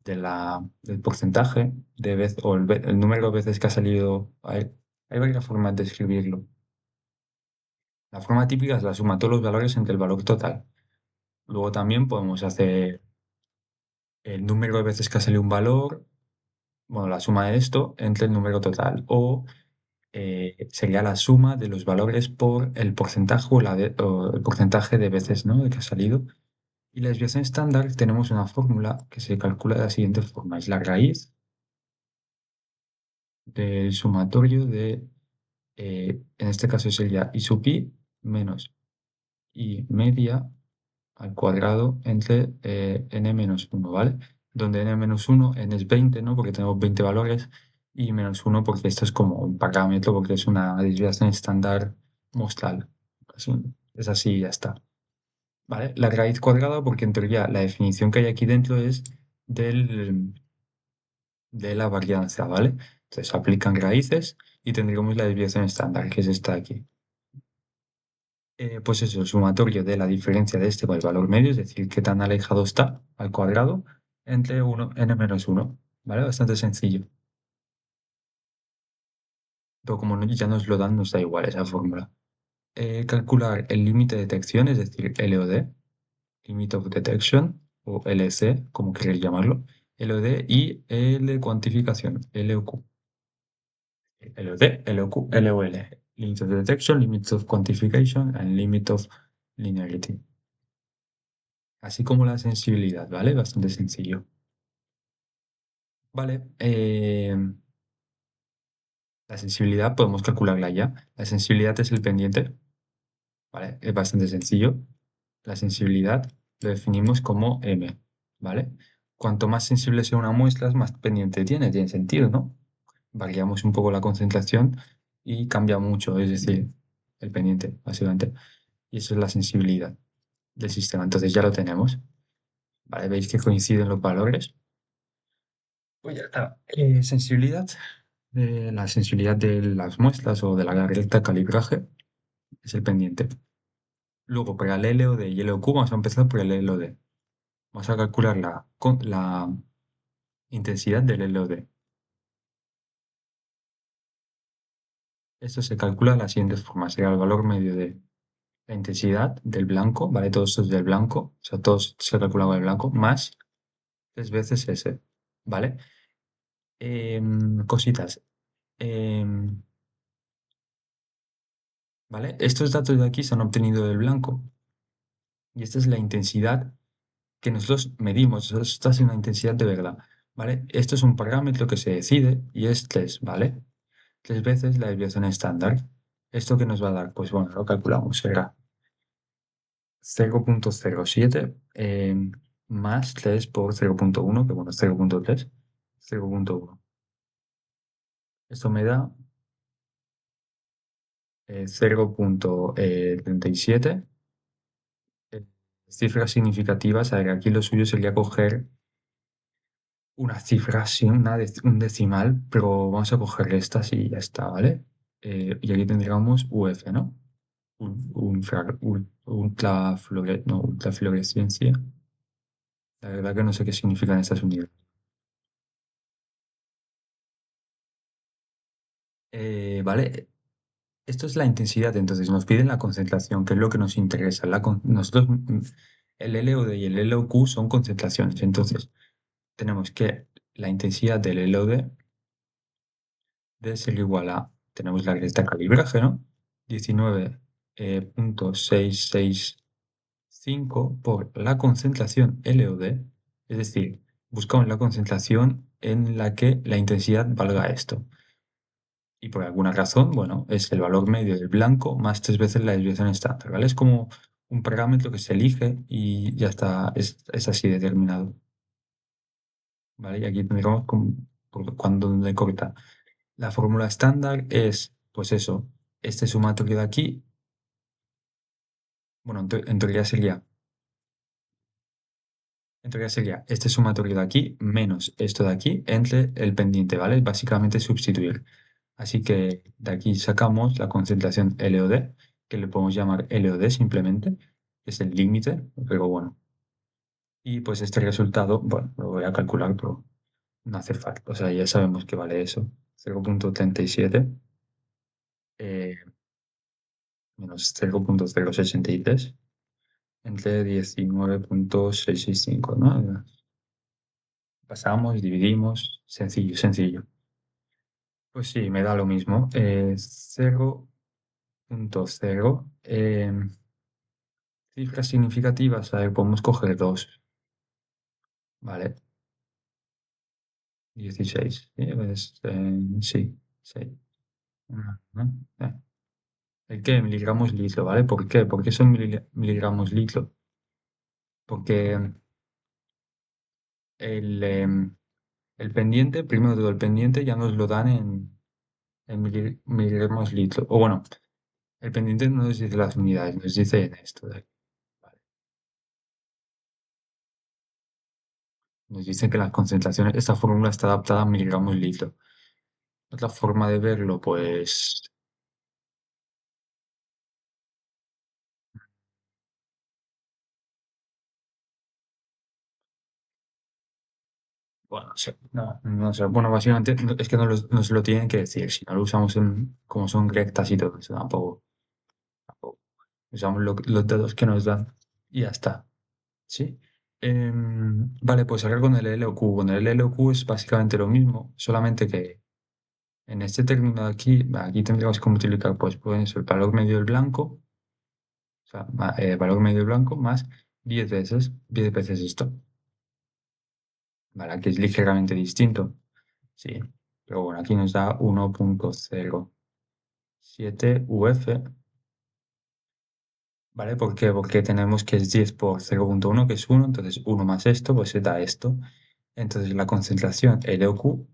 Speaker 1: del porcentaje de vez, o el número de veces que ha salido. Hay varias formas de escribirlo. La forma típica es la suma de todos los valores entre el valor total. Luego también podemos hacer el número de veces que ha salido un valor, bueno, la suma de esto entre el número total. O sería la suma de los valores por el porcentaje o el porcentaje de veces, ¿no? De que ha salido. Y la desviación estándar tenemos una fórmula que se calcula de la siguiente forma. Es la raíz del sumatorio en este caso sería i sub i menos i media al cuadrado entre n menos 1, ¿vale? Donde n menos 1, n es 20, ¿no? Porque tenemos 20 valores, y menos 1 porque esto es como un parámetro, porque es una desviación estándar mostral. Es así y ya está. ¿Vale? La raíz cuadrada, porque en teoría la definición que hay aquí dentro es de la varianza, ¿vale? Entonces aplican raíces y tendremos la desviación estándar, que es esta aquí. Pues eso, el sumatorio de la diferencia de este con el valor medio, es decir, qué tan alejado está al cuadrado, entre 1, n menos 1, ¿vale? Bastante sencillo. Pero como ya nos lo dan, nos da igual esa fórmula. Calcular el límite de detección, es decir, LOD, Limit of Detection, o LC, como queréis llamarlo, LOD, y L cuantificación, LOQ. LOD, LOQ, LOL. Limit of Detection, Limit of Quantification, and Limit of Linearity. Así como la sensibilidad, ¿vale? Bastante sencillo. Vale, la sensibilidad podemos calcularla ya. La sensibilidad es el pendiente, ¿vale? Es bastante sencillo. La sensibilidad lo definimos como M, ¿vale? Cuanto más sensible sea una muestra, más pendiente tiene sentido, ¿no? Variamos un poco la concentración y cambia mucho, es decir, el pendiente, básicamente. Y eso es la sensibilidad del sistema. Entonces ya lo tenemos, ¿vale? ¿Veis que coinciden los valores? Pues ya está. Sensibilidad. La sensibilidad de las muestras o de la recta de calibraje es el pendiente. Luego, para el LOD y el LOQ, vamos a empezar por el LOD. Vamos a calcular la intensidad del LOD. Esto se calcula de la siguiente forma. Será el valor medio de la intensidad del blanco, ¿vale? Todo esto es del blanco, o sea, todo se calcula con el blanco, más 3 veces S, ¿vale? Cositas. Em, ¿Vale? Estos datos de aquí se han obtenido del blanco, y esta es la intensidad que nosotros medimos. Esta es una intensidad de verdad, ¿vale? Esto es un parámetro que se decide y es 3, ¿vale? 3 veces la desviación estándar. ¿Esto qué nos va a dar? Pues bueno, lo calculamos. Será 0,07 más 3 por 0,1, que bueno, es 0,3, 0,1. Esto me da 0,37. eh, Cifras significativas. A ver, aquí lo suyo sería coger una cifra, sí, un decimal, pero vamos a coger estas y ya está, ¿vale? Y aquí tendríamos UF, ¿no? No, ultrafluorescencia. La verdad que no sé qué significan estas unidades. ¿Vale? Esto es la intensidad, entonces nos piden la concentración, que es lo que nos interesa. Nosotros, el LOD y el LOQ son concentraciones, entonces tenemos que la intensidad del LOD debe ser igual a, tenemos la recta de calibraje, ¿no? 19,665 por la concentración LOD, es decir, buscamos la concentración en la que la intensidad valga esto. Y por alguna razón, bueno, es el valor medio del blanco más tres veces la desviación estándar, ¿vale? Es como un parámetro que se elige y ya está, es así determinado, ¿vale? Y aquí tendríamos cuando donde corta. La fórmula estándar es, pues eso, este sumatorio de aquí, bueno, en teoría sería este sumatorio de aquí menos esto de aquí entre el pendiente, ¿vale? Básicamente sustituir. Así que de aquí sacamos la concentración LOD, que le podemos llamar LOD simplemente, que es el límite, pero bueno. Y pues este resultado, bueno, lo voy a calcular, pero no hace falta. O sea, ya sabemos que vale eso. 0,37 eh, menos 0,063 entre 19,665, ¿no? Pasamos, dividimos, sencillo, sencillo. Pues sí, me da lo mismo. 0,0. Cifras significativas, a ver, podemos coger dos, ¿vale? 16. Sí, pues, sí, sí. Ajá, eh. ¿El qué? Miligramos litro, ¿vale? ¿Por qué? ¿Por qué son miligramos litro? Porque el, em, el pendiente, primero de todo, el pendiente ya nos lo dan en miligramos litro. O bueno, el pendiente no nos dice las unidades, nos dice en esto de aquí, ¿vale? Nos dice que las concentraciones, esta fórmula está adaptada a miligramos litro. Otra forma de verlo, pues, bueno, sí, no, no sé. Bueno, básicamente es que nos lo tienen que decir. Si no lo usamos como son rectas y todo eso, tampoco. Usamos los datos que nos dan y ya está. ¿Sí? Vale, pues ahora con el LOQ. Con el LOQ es básicamente lo mismo, solamente que en este término de aquí tendríamos que multiplicar, pues pueden ser el valor medio del blanco, o sea, valor medio del blanco más 10 veces esto. Vale, aquí es ligeramente distinto. Sí, pero bueno, aquí nos da 1,07 UF, ¿vale? ¿Por qué? Porque tenemos que es 10 por 0,1, que es 1, entonces 1 más esto, pues se da esto. Entonces la concentración LOQ,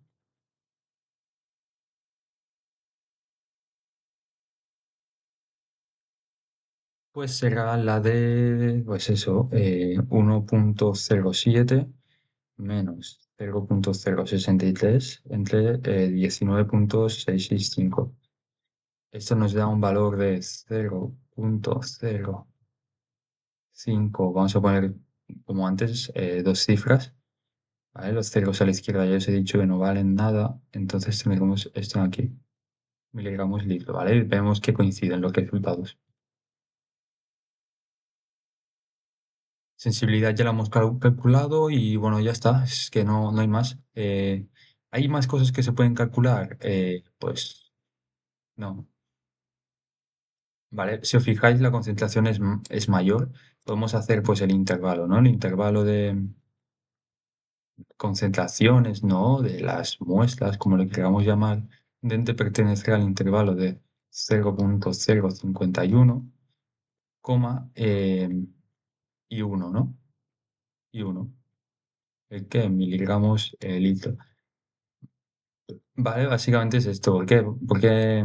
Speaker 1: pues será la de, pues eso, 1,07 menos 0,063 entre 19,665. Esto nos da un valor de 0,05. Vamos a poner, como antes, dos cifras, ¿vale? Los ceros a la izquierda ya os he dicho que no valen nada, entonces tendremos esto aquí, miligramos litro, ¿vale? Y vemos que coinciden los resultados. Sensibilidad ya la hemos calculado y bueno, ya está, es que no hay más. ¿Hay más cosas que se pueden calcular? Pues no, ¿vale? Si os fijáis, la concentración es mayor. Podemos hacer pues el intervalo, ¿no? El intervalo de concentraciones, ¿no? De las muestras, como le queramos llamar, deben de pertenecer al intervalo de 0,051, y 1, ¿no? Y 1, el que miligramos litro. Vale, básicamente es esto. ¿Por qué? Porque,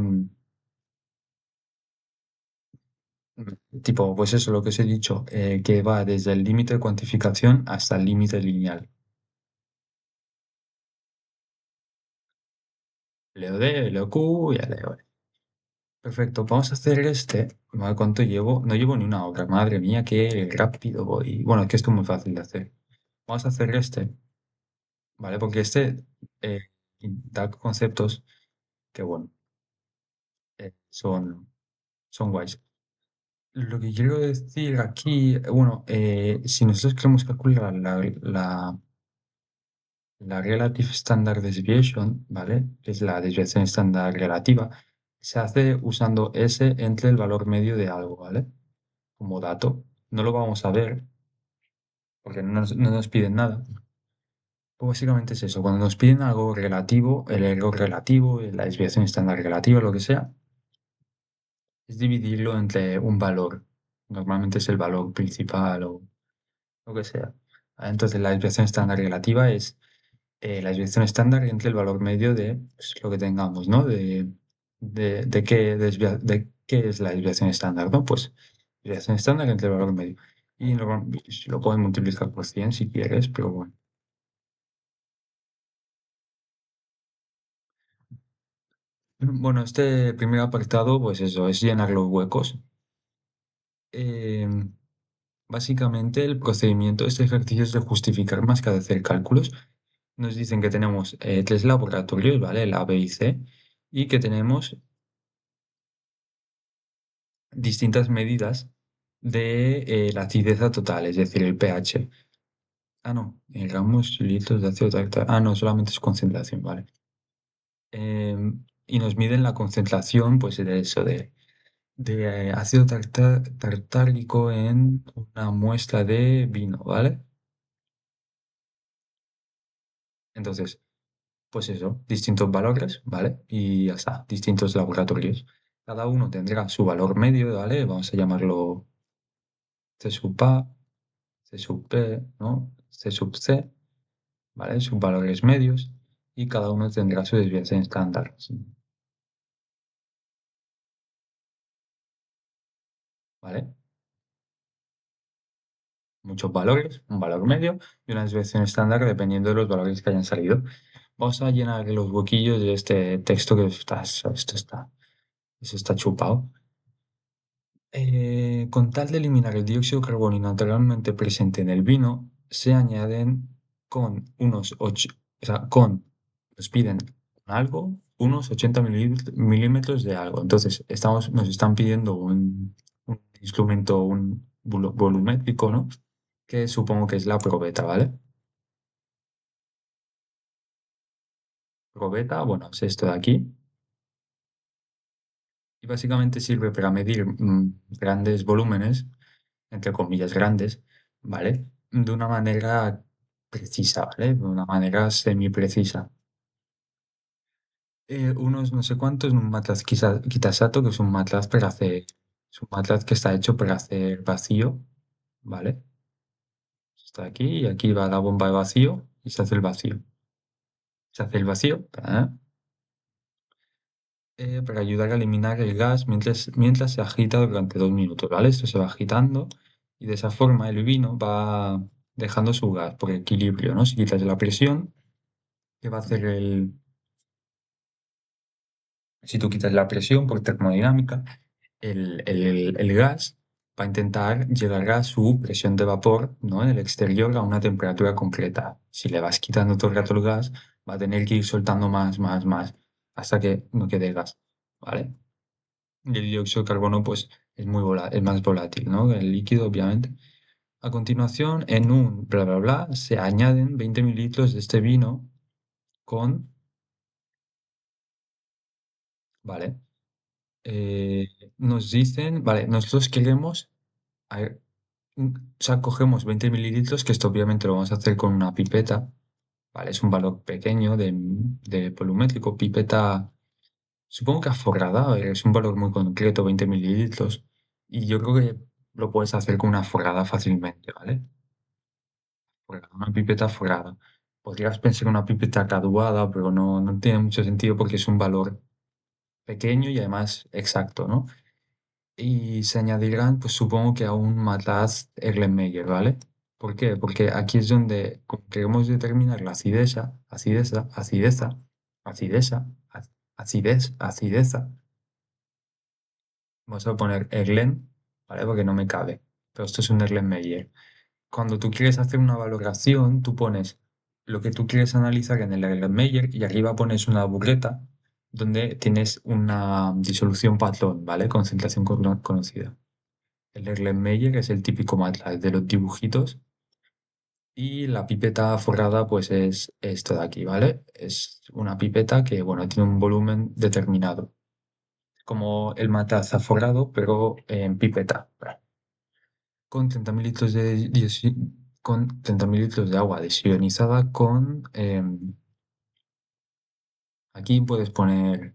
Speaker 1: tipo, pues eso, lo que os he dicho, que va desde el límite de cuantificación hasta el límite lineal. Leo D, leo Q y ya leo E. Perfecto, vamos a hacer este. A ver cuánto llevo. No llevo ni una hora. Madre mía, qué rápido voy. Bueno, es que esto es muy fácil de hacer. Vamos a hacer este, ¿vale? Porque este eh, da conceptos que, bueno, son guays. Lo que quiero decir aquí, bueno, si nosotros queremos calcular la Relative Standard Deviation, ¿vale? Que es la desviación estándar relativa, se hace usando S entre el valor medio de algo, ¿vale? Como dato. No lo vamos a ver porque no nos piden nada, Pues básicamente es eso, cuando nos piden algo relativo, el error relativo, la desviación estándar relativa, lo que sea, es dividirlo entre un valor. Normalmente es el valor principal o lo que sea. Entonces la desviación estándar relativa es la desviación estándar entre el valor medio de pues, lo que tengamos, ¿no? De qué es la desviación estándar, ¿no? Pues desviación estándar entre el valor medio. Y lo puedes multiplicar por 100 si quieres, pero bueno. Bueno, este primer apartado, pues eso, es llenar los huecos. Eh, Básicamente el procedimiento de este ejercicio es de justificar más que de hacer cálculos. Nos dicen que tenemos tres laboratorios, ¿vale? El A, B y C, y que tenemos distintas medidas de la acidez total, es decir, el pH. Ah, no, en gramos, litros de ácido táctil. Ah, no, solamente es concentración, ¿vale? Y nos miden la concentración, pues de eso, de ácido tartárico en una muestra de vino, ¿vale? Entonces, pues eso, distintos valores, ¿vale? Y ya está, distintos laboratorios. Cada uno tendrá su valor medio, ¿vale? Vamos a llamarlo C sub A, C sub B, ¿no? C sub C, ¿vale? Sus valores medios y cada uno tendrá su desviación estándar, ¿sí? ¿Vale? Muchos valores, un valor medio y una desviación estándar dependiendo de los valores que hayan salido. Vamos a llenar los huequillos de este texto que eso está chupado. Con tal de eliminar el dióxido de carbono naturalmente presente en el vino, se añaden con o sea, nos piden algo, unos 80 milímetros de algo. Entonces, nos están pidiendo un instrumento, volumétrico, ¿no? Que supongo que es la probeta, ¿vale? Probeta, bueno, es esto de aquí. Y básicamente sirve para medir grandes volúmenes, entre comillas grandes, ¿vale? De una manera precisa, ¿vale? De una manera semi-precisa. Unos no sé cuántos, un MATLAB Kitasato, que es un MATLAB para hacer, es un MATLAB que está hecho para hacer vacío, ¿vale? Está aquí y aquí va la bomba de vacío y se hace el vacío. Se hace el vacío, para ayudar a eliminar el gas mientras se agita durante 2 minutos, ¿vale? Esto se va agitando y de esa forma el vino va dejando su gas por equilibrio, ¿no? Si quitas la presión, ¿qué va a hacer si tú quitas la presión por termodinámica, el gas va a intentar llegar a su presión de vapor, ¿no? En el exterior a una temperatura concreta. Si le vas quitando todo el rato el gas, va a tener que ir soltando más, hasta que no quede gas, ¿vale? Y el dióxido de carbono, pues, es más volátil, ¿no? El líquido, obviamente. A continuación, en un bla bla bla, se añaden 20 mililitros de este vino con, ¿vale? Eh, Nos dicen, vale, nosotros queremos, a ver, o sea, cogemos 20 mililitros, que esto obviamente lo vamos a hacer con una pipeta, ¿vale? Es un valor pequeño de volumétrico, pipeta, supongo que aforrada, a ver, es un valor muy concreto, 20 mililitros, y yo creo que lo puedes hacer con una forrada fácilmente, ¿vale? Una pipeta forrada. Podrías pensar en una pipeta graduada, pero no tiene mucho sentido porque es un valor pequeño y además exacto, ¿no? Y se añadirán, pues supongo que a un matraz Erlenmeyer, ¿vale? ¿Por qué? Porque aquí es donde como queremos determinar la acideza. Vamos a poner Erlen, ¿vale? Porque no me cabe. Pero esto es un Erlenmeyer. Cuando tú quieres hacer una valoración, tú pones lo que tú quieres analizar en el Erlenmeyer y arriba pones una burreta donde tienes una disolución patrón, ¿vale? Concentración conocida. El Erlenmeyer es el típico MATLAB de los dibujitos y la pipeta forrada pues es esto de aquí, ¿vale? Es una pipeta que, bueno, tiene un volumen determinado, como el MATLAB forrado, pero en pipeta. Con 30 mililitros de con 30 mililitros de agua desionizada con... aquí puedes poner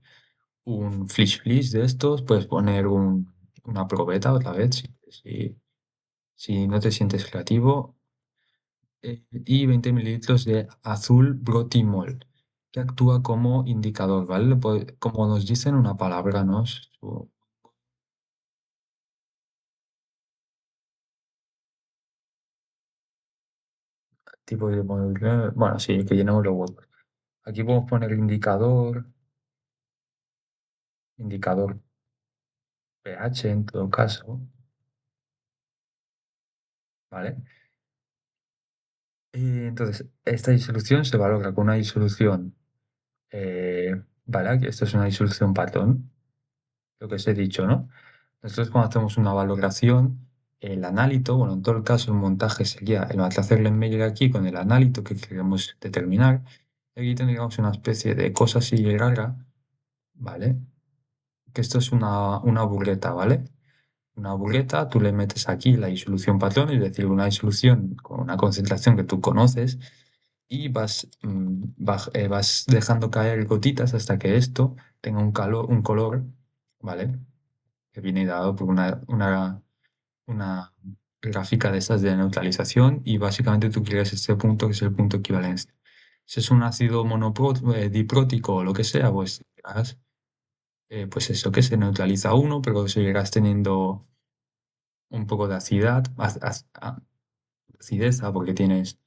Speaker 1: un flish flish de estos, puedes poner una probeta otra vez si no te sientes creativo, y 20 mililitros de azul brotimol, que actúa como indicador, ¿vale? Como nos dicen una palabra, ¿no? Tipo de bueno, sí, que llenamos los huecos. Aquí podemos poner indicador pH en todo caso, ¿vale? Entonces, esta disolución se valora con una disolución, ¿vale? Aquí esto es una disolución Patton, lo que os he dicho, ¿no? Nosotros cuando hacemos una valoración, el análito, bueno, en todo el caso el montaje sería el Matlazerlenmeyer aquí con el análito que queremos determinar. Aquí tendríamos una especie de cosa así rara, ¿vale? Que esto es una burreta, ¿vale? Una burreta, tú le metes aquí la disolución patrón, es decir, una disolución con una concentración que tú conoces, y vas dejando caer gotitas hasta que esto tenga un color, ¿vale? Que viene dado por una gráfica de estas de neutralización, y básicamente tú quieres este punto que es el punto de equivalencia. Si es un ácido diprótico o lo que sea, pues dirás, pues eso, que se neutraliza a uno, pero seguirás teniendo un poco de acidez, porque tienes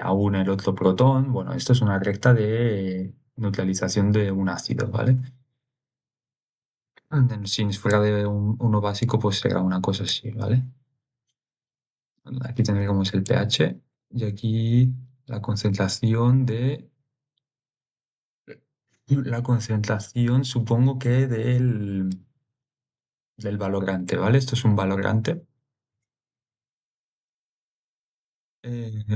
Speaker 1: aún el otro protón. Bueno, esto es una recta de neutralización de un ácido, ¿vale? Si fuera de uno básico, pues será una cosa así, ¿vale? Aquí tendríamos el pH y aquí la concentración la concentración, supongo que del valorante, ¿vale? Esto es un valorante.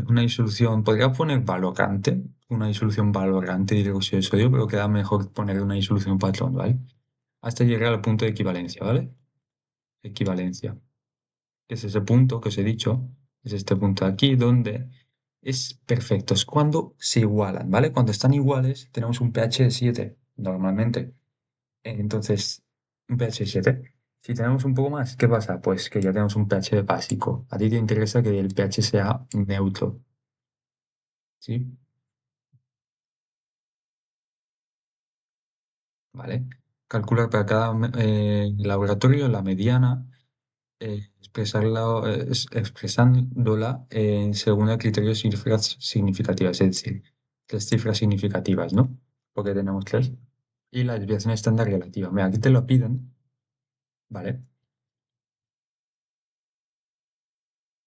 Speaker 1: Una disolución, podría poner valorante, una disolución valorante de hidróxido de sodio, pero queda mejor poner una disolución patrón, ¿vale? Hasta llegar al punto de equivalencia, ¿vale? Equivalencia, que es ese punto que os he dicho, es este punto de aquí, donde es perfecto, es cuando se igualan, ¿vale? Cuando están iguales, tenemos un pH de 7, normalmente. Entonces, un pH 7. Si tenemos un poco más, ¿qué pasa? Pues que ya tenemos un pH básico. A ti te interesa que el pH sea neutro, ¿sí? ¿Vale? Calcular para cada laboratorio la mediana, expresándola según el criterio de cifras significativas, es decir, tres cifras significativas, ¿no? Porque tenemos tres. Y la desviación estándar relativa. Mira, aquí te lo piden, ¿vale?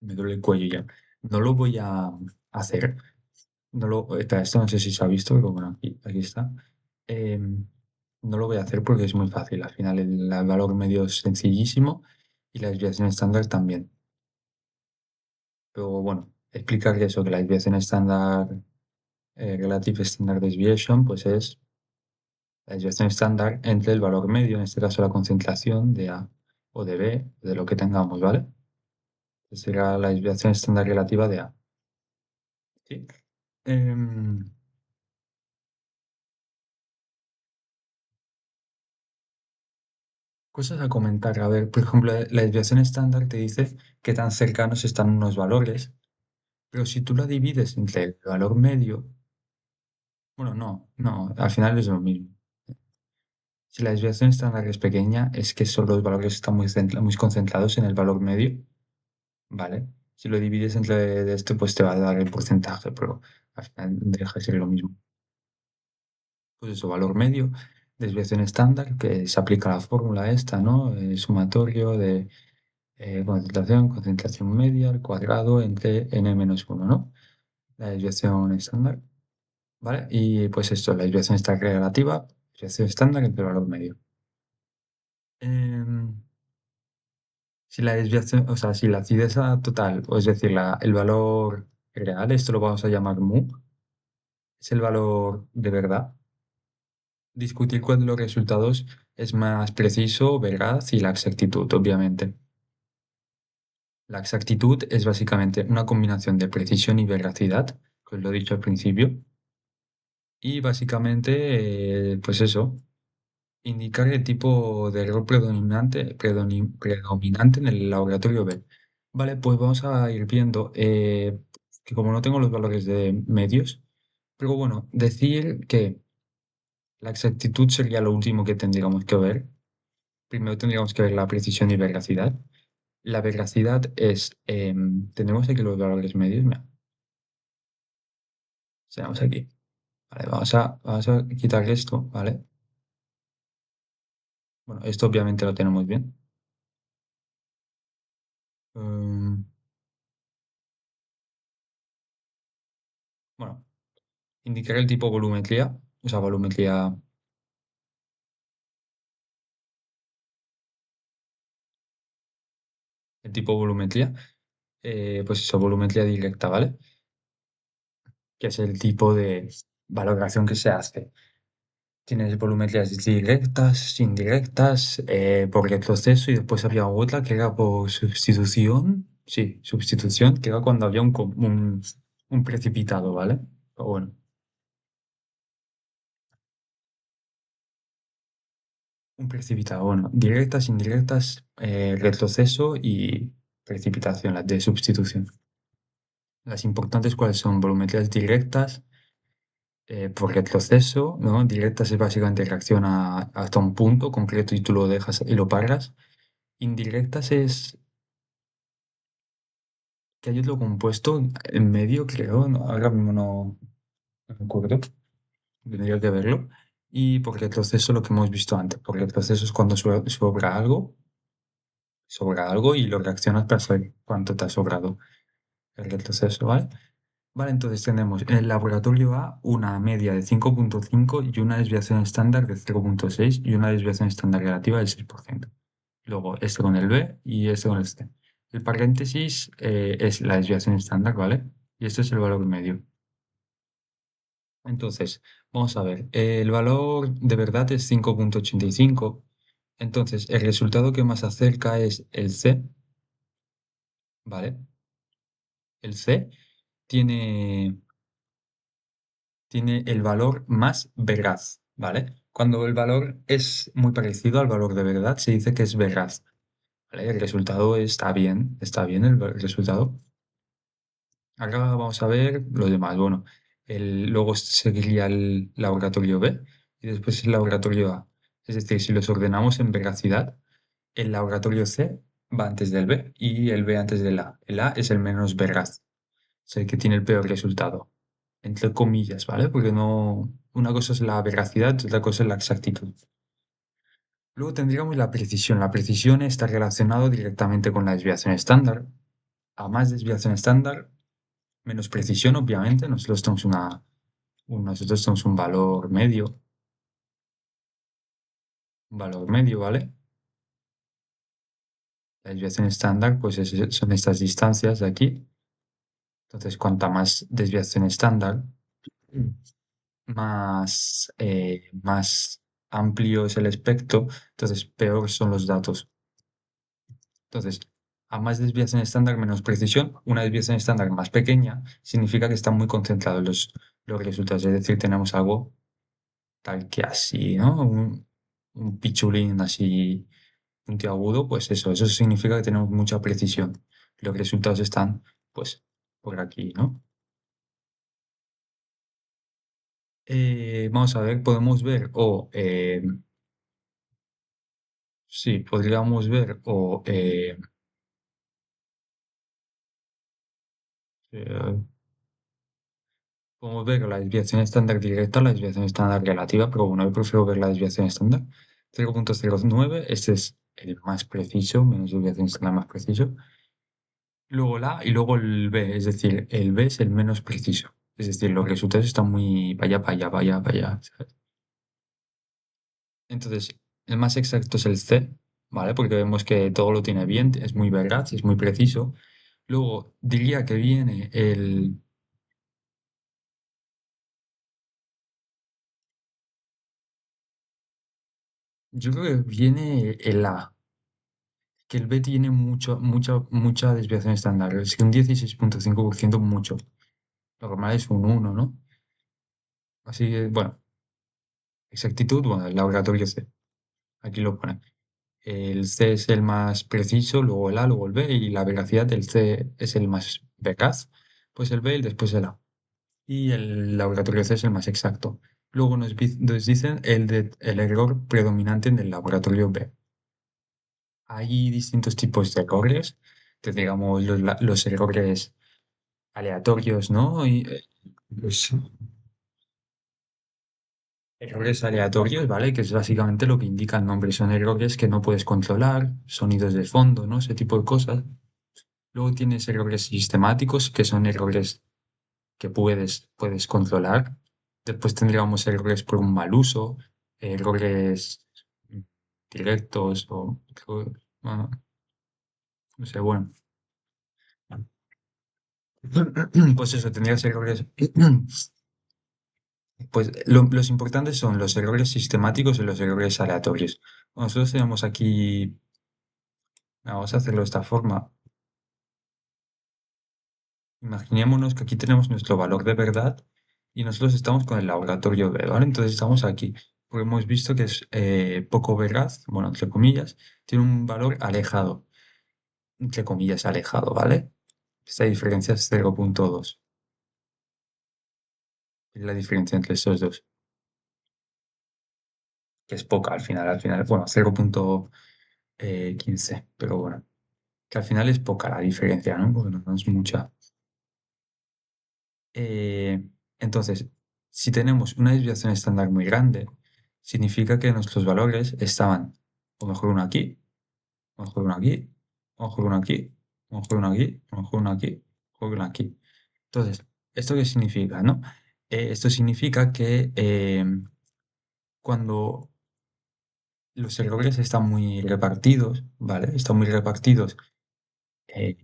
Speaker 1: Me duele el cuello ya. No lo voy a hacer. Esto no sé si se ha visto, pero bueno, aquí está. No lo voy a hacer porque es muy fácil. Al final el valor medio es sencillísimo y la desviación estándar también. Pero bueno, explicar que eso, que la desviación estándar, Relative Standard Deviation, pues es la desviación estándar entre el valor medio, en este caso la concentración de A o de B, de lo que tengamos, ¿vale? Esta será la desviación estándar relativa de A. ¿Sí? Em, Cosas a comentar. A ver, por ejemplo, la desviación estándar te dice qué tan cercanos están unos valores, pero si tú la divides entre el valor medio, bueno, no, al final es lo mismo. Si la desviación estándar es pequeña, es que solo los valores están muy concentrados en el valor medio, ¿vale? Si lo divides entre de esto, pues te va a dar el porcentaje, pero al final deja de ser lo mismo. Pues eso, valor medio, desviación estándar, que se aplica la fórmula esta, ¿no? El sumatorio de concentración media al cuadrado entre n-1, ¿no? La desviación estándar, ¿vale? Y pues esto, la desviación está relativa, desviación estándar entre el valor medio. Em, si la desviación, o sea, si la acidez total, o es decir, el valor real, esto lo vamos a llamar mu, es el valor de verdad. Discutir cuál de los resultados es más preciso, veraz y la exactitud, obviamente. La exactitud es básicamente una combinación de precisión y veracidad, que os lo he dicho al principio, y básicamente, pues eso, indicar el tipo de error predominante en el laboratorio B. Vale, pues vamos a ir viendo que como no tengo los valores de medios, pero bueno, decir que la exactitud sería lo último que tendríamos que ver. Primero tendríamos que ver la precisión y veracidad. La veracidad es, tenemos aquí los valores medios, mira, tenemos aquí. Vale, vamos a quitar esto, ¿vale? Bueno, esto obviamente lo tenemos bien. Mm, bueno, indicar el tipo volumetría, o sea, volumetría, el tipo volumetría, pues eso, volumetría directa, ¿vale? Que es el tipo de valoración que se hace. Tienes volumetrías directas, indirectas, por retroceso y después había otra que era por sustitución. Sí, sustitución, que era cuando había un precipitado, ¿vale? Pero bueno, un precipitado, bueno, directas, indirectas, retroceso y precipitación, las de sustitución. Las importantes, ¿cuáles son? Volumetrías directas, por retroceso, ¿no? Directas es básicamente reacciona hasta un punto concreto y tú lo dejas y lo paras. Indirectas es que hay otro compuesto en medio, creo, ahora mismo no me acuerdo, tendría que verlo. Y por retroceso lo que hemos visto antes, por retroceso es cuando sobra algo y lo reaccionas para saber cuánto te ha sobrado el retroceso, ¿vale? Vale, entonces tenemos en el laboratorio A una media de 5,5 y una desviación estándar de 0,6 y una desviación estándar relativa del 6%. Luego este con el B y este con el C. El paréntesis es la desviación estándar, ¿vale? Y este es el valor medio. Entonces, vamos a ver, el valor de verdad es 5,85. Entonces, el resultado que más acerca es el C, ¿vale? El C tiene, tiene el valor más veraz, ¿vale? Cuando el valor es muy parecido al valor de verdad, se dice que es veraz, ¿vale? El resultado está bien el resultado. Ahora vamos a ver lo demás. Bueno, luego seguiría el laboratorio B y después el laboratorio A. Es decir, si los ordenamos en veracidad, el laboratorio C va antes del B y el B antes del A. El A es el menos veraz, es el que tiene el peor resultado. Entre comillas, ¿vale? Porque no. Una cosa es la veracidad y otra cosa es la exactitud. Luego tendríamos la precisión. La precisión está relacionado directamente con la desviación estándar. A más desviación estándar, menos precisión, obviamente. Nosotros tenemos un valor medio, ¿vale? La desviación estándar, pues son estas distancias de aquí. Entonces, cuanta más desviación estándar, más amplio es el espectro, entonces peor son los datos. Entonces, a más desviación estándar, menos precisión. Una desviación estándar más pequeña significa que están muy concentrados los resultados. Es decir, tenemos algo tal que así, ¿no? Un pichulín así puntiagudo, pues eso significa que tenemos mucha precisión. Los resultados están, pues, por aquí, ¿no? Vamos a ver, podemos ver, sí, podríamos ver, eh, podemos ver la desviación estándar directa, la desviación estándar relativa, pero bueno, yo prefiero ver la desviación estándar. 0,09, este es el más preciso, menos desviación estándar más preciso. Luego la A y luego el B, es decir, el B es el menos preciso. Es decir, los resultados están muy para allá, ¿sabes? Entonces, el más exacto es el C, ¿vale? Porque vemos que todo lo tiene bien, es muy veraz, es muy preciso. Luego diría que viene yo creo que viene el A, que el B tiene mucha desviación estándar. Es que un 16,5% mucho. Lo normal es un 1, ¿no? Así que, bueno, exactitud, bueno, el laboratorio C. Aquí lo pone. El C es el más preciso, luego el A, luego el B, y la veracidad del C es el más veraz, pues el B y después el A. Y el laboratorio C es el más exacto. Luego nos dicen el error predominante en el laboratorio B. Hay distintos tipos de errores, que digamos los errores aleatorios, ¿no? Los errores aleatorios, ¿vale? Que es básicamente lo que indica el nombre. Son errores que no puedes controlar, sonidos de fondo, ¿no? Ese tipo de cosas. Luego tienes errores sistemáticos, que son errores que puedes controlar. Después tendríamos errores por un mal uso, errores directos o, ah, no sé, bueno. Pues eso, tendrías errores. Pues los importantes son los errores sistemáticos y los errores aleatorios. Nosotros tenemos aquí, vamos a hacerlo de esta forma. Imaginémonos que aquí tenemos nuestro valor de verdad y nosotros estamos con el laboratorio B, ¿vale? Entonces estamos aquí, porque hemos visto que es poco veraz, bueno, entre comillas, tiene un valor alejado, entre comillas, alejado, ¿vale? Esta diferencia es 0,2, es la diferencia entre estos dos, que es poca al final, bueno, 0,15, pero bueno, que al final es poca la diferencia, ¿no? Porque no es mucha. Eh, entonces, si tenemos una desviación estándar muy grande, significa que nuestros valores estaban o mejor uno aquí, o mejor uno aquí, o mejor uno aquí, o mejor uno aquí, o mejor uno aquí, o mejor uno aquí. Entonces, ¿esto qué significa, no? Esto significa que cuando los errores están muy repartidos, ¿vale? Están muy repartidos, eh,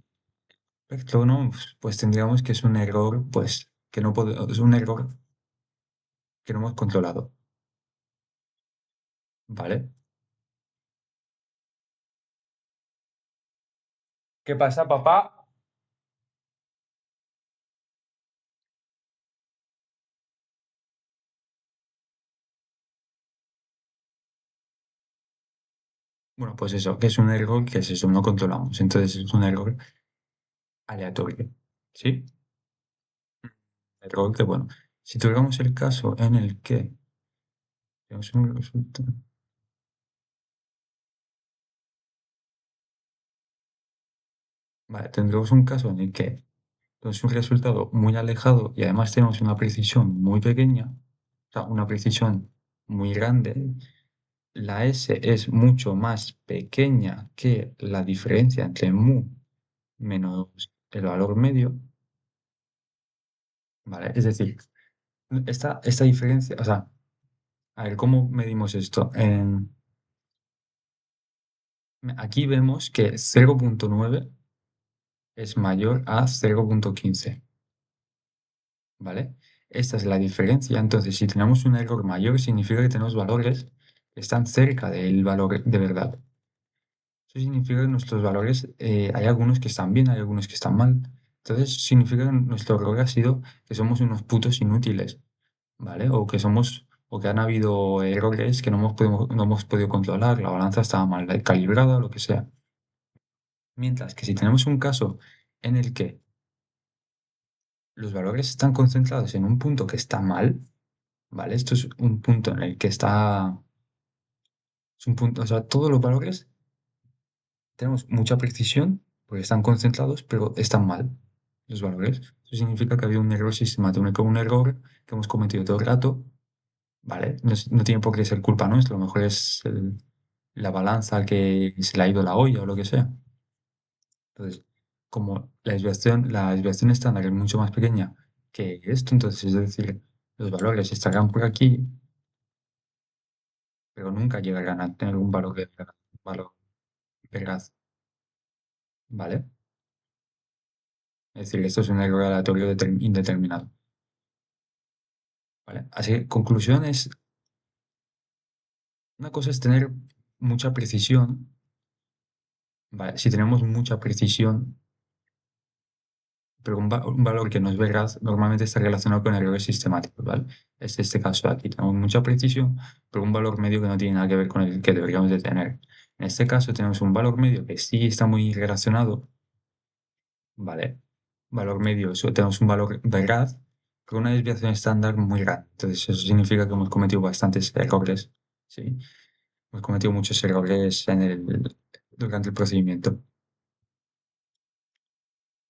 Speaker 1: perfecto, ¿no? Pues tendríamos que es un error, pues, que no podemos, es un error que no hemos controlado, ¿vale? ¿Qué pasa, papá? Bueno, pues eso, que es un error que es eso, no controlamos. Entonces es un error aleatorio. ¿Sí? Error que, bueno, si tuviéramos el caso en el que tenemos un resultado, vale, tendremos un caso en el que tenemos un resultado muy alejado y además tenemos una precisión muy pequeña, o sea, una precisión muy grande. La S es mucho más pequeña que la diferencia entre mu menos el valor medio, ¿vale? Es decir, esta diferencia, o sea, a ver, ¿cómo medimos esto? Aquí vemos que 0,9 es mayor a 0,15, ¿vale? Esta es la diferencia. Entonces, si tenemos un error mayor, significa que tenemos valores que están cerca del valor de verdad. Eso significa que nuestros valores, hay algunos que están bien, hay algunos que están mal. Entonces, significa que nuestro error ha sido que somos unos putos inútiles, ¿vale? O que han habido errores que no hemos podido controlar, la balanza estaba mal calibrada, lo que sea. Mientras que si tenemos un caso en el que los valores están concentrados en un punto que está mal, ¿vale? Esto es un punto en el que es un punto, o sea, todos los valores tenemos mucha precisión porque están concentrados, pero están mal los valores. Eso significa que ha habido un error sistemático, un error que hemos cometido todo el rato, ¿vale? No tiene por qué ser culpa nuestra, a lo mejor es la balanza que se le ha ido la olla o lo que sea. Entonces, como la desviación estándar es mucho más pequeña que esto, entonces es decir, los valores estarán por aquí, pero nunca llegarán a tener un valor, valor veraz, ¿vale? Es decir, esto es un error aleatorio indeterminado, ¿vale? Así que, conclusión es, una cosa es tener mucha precisión Vale, si tenemos mucha precisión, pero un valor que no es verdad, normalmente está relacionado con errores sistemáticos, ¿vale? Es este caso de aquí. Tenemos mucha precisión, pero un valor medio que no tiene nada que ver con el que deberíamos de tener. En este caso tenemos un valor medio que sí está muy relacionado, ¿vale? Valor medio, tenemos un valor verdad, con una desviación estándar muy grande. Entonces eso significa que hemos cometido bastantes errores, ¿sí? Hemos cometido muchos errores durante el procedimiento.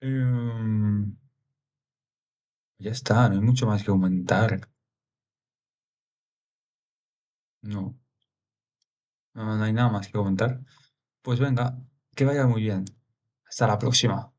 Speaker 1: Em, ya está, no hay mucho más que comentar. No, no hay nada más que comentar. Pues venga, que vaya muy bien. Hasta la próxima.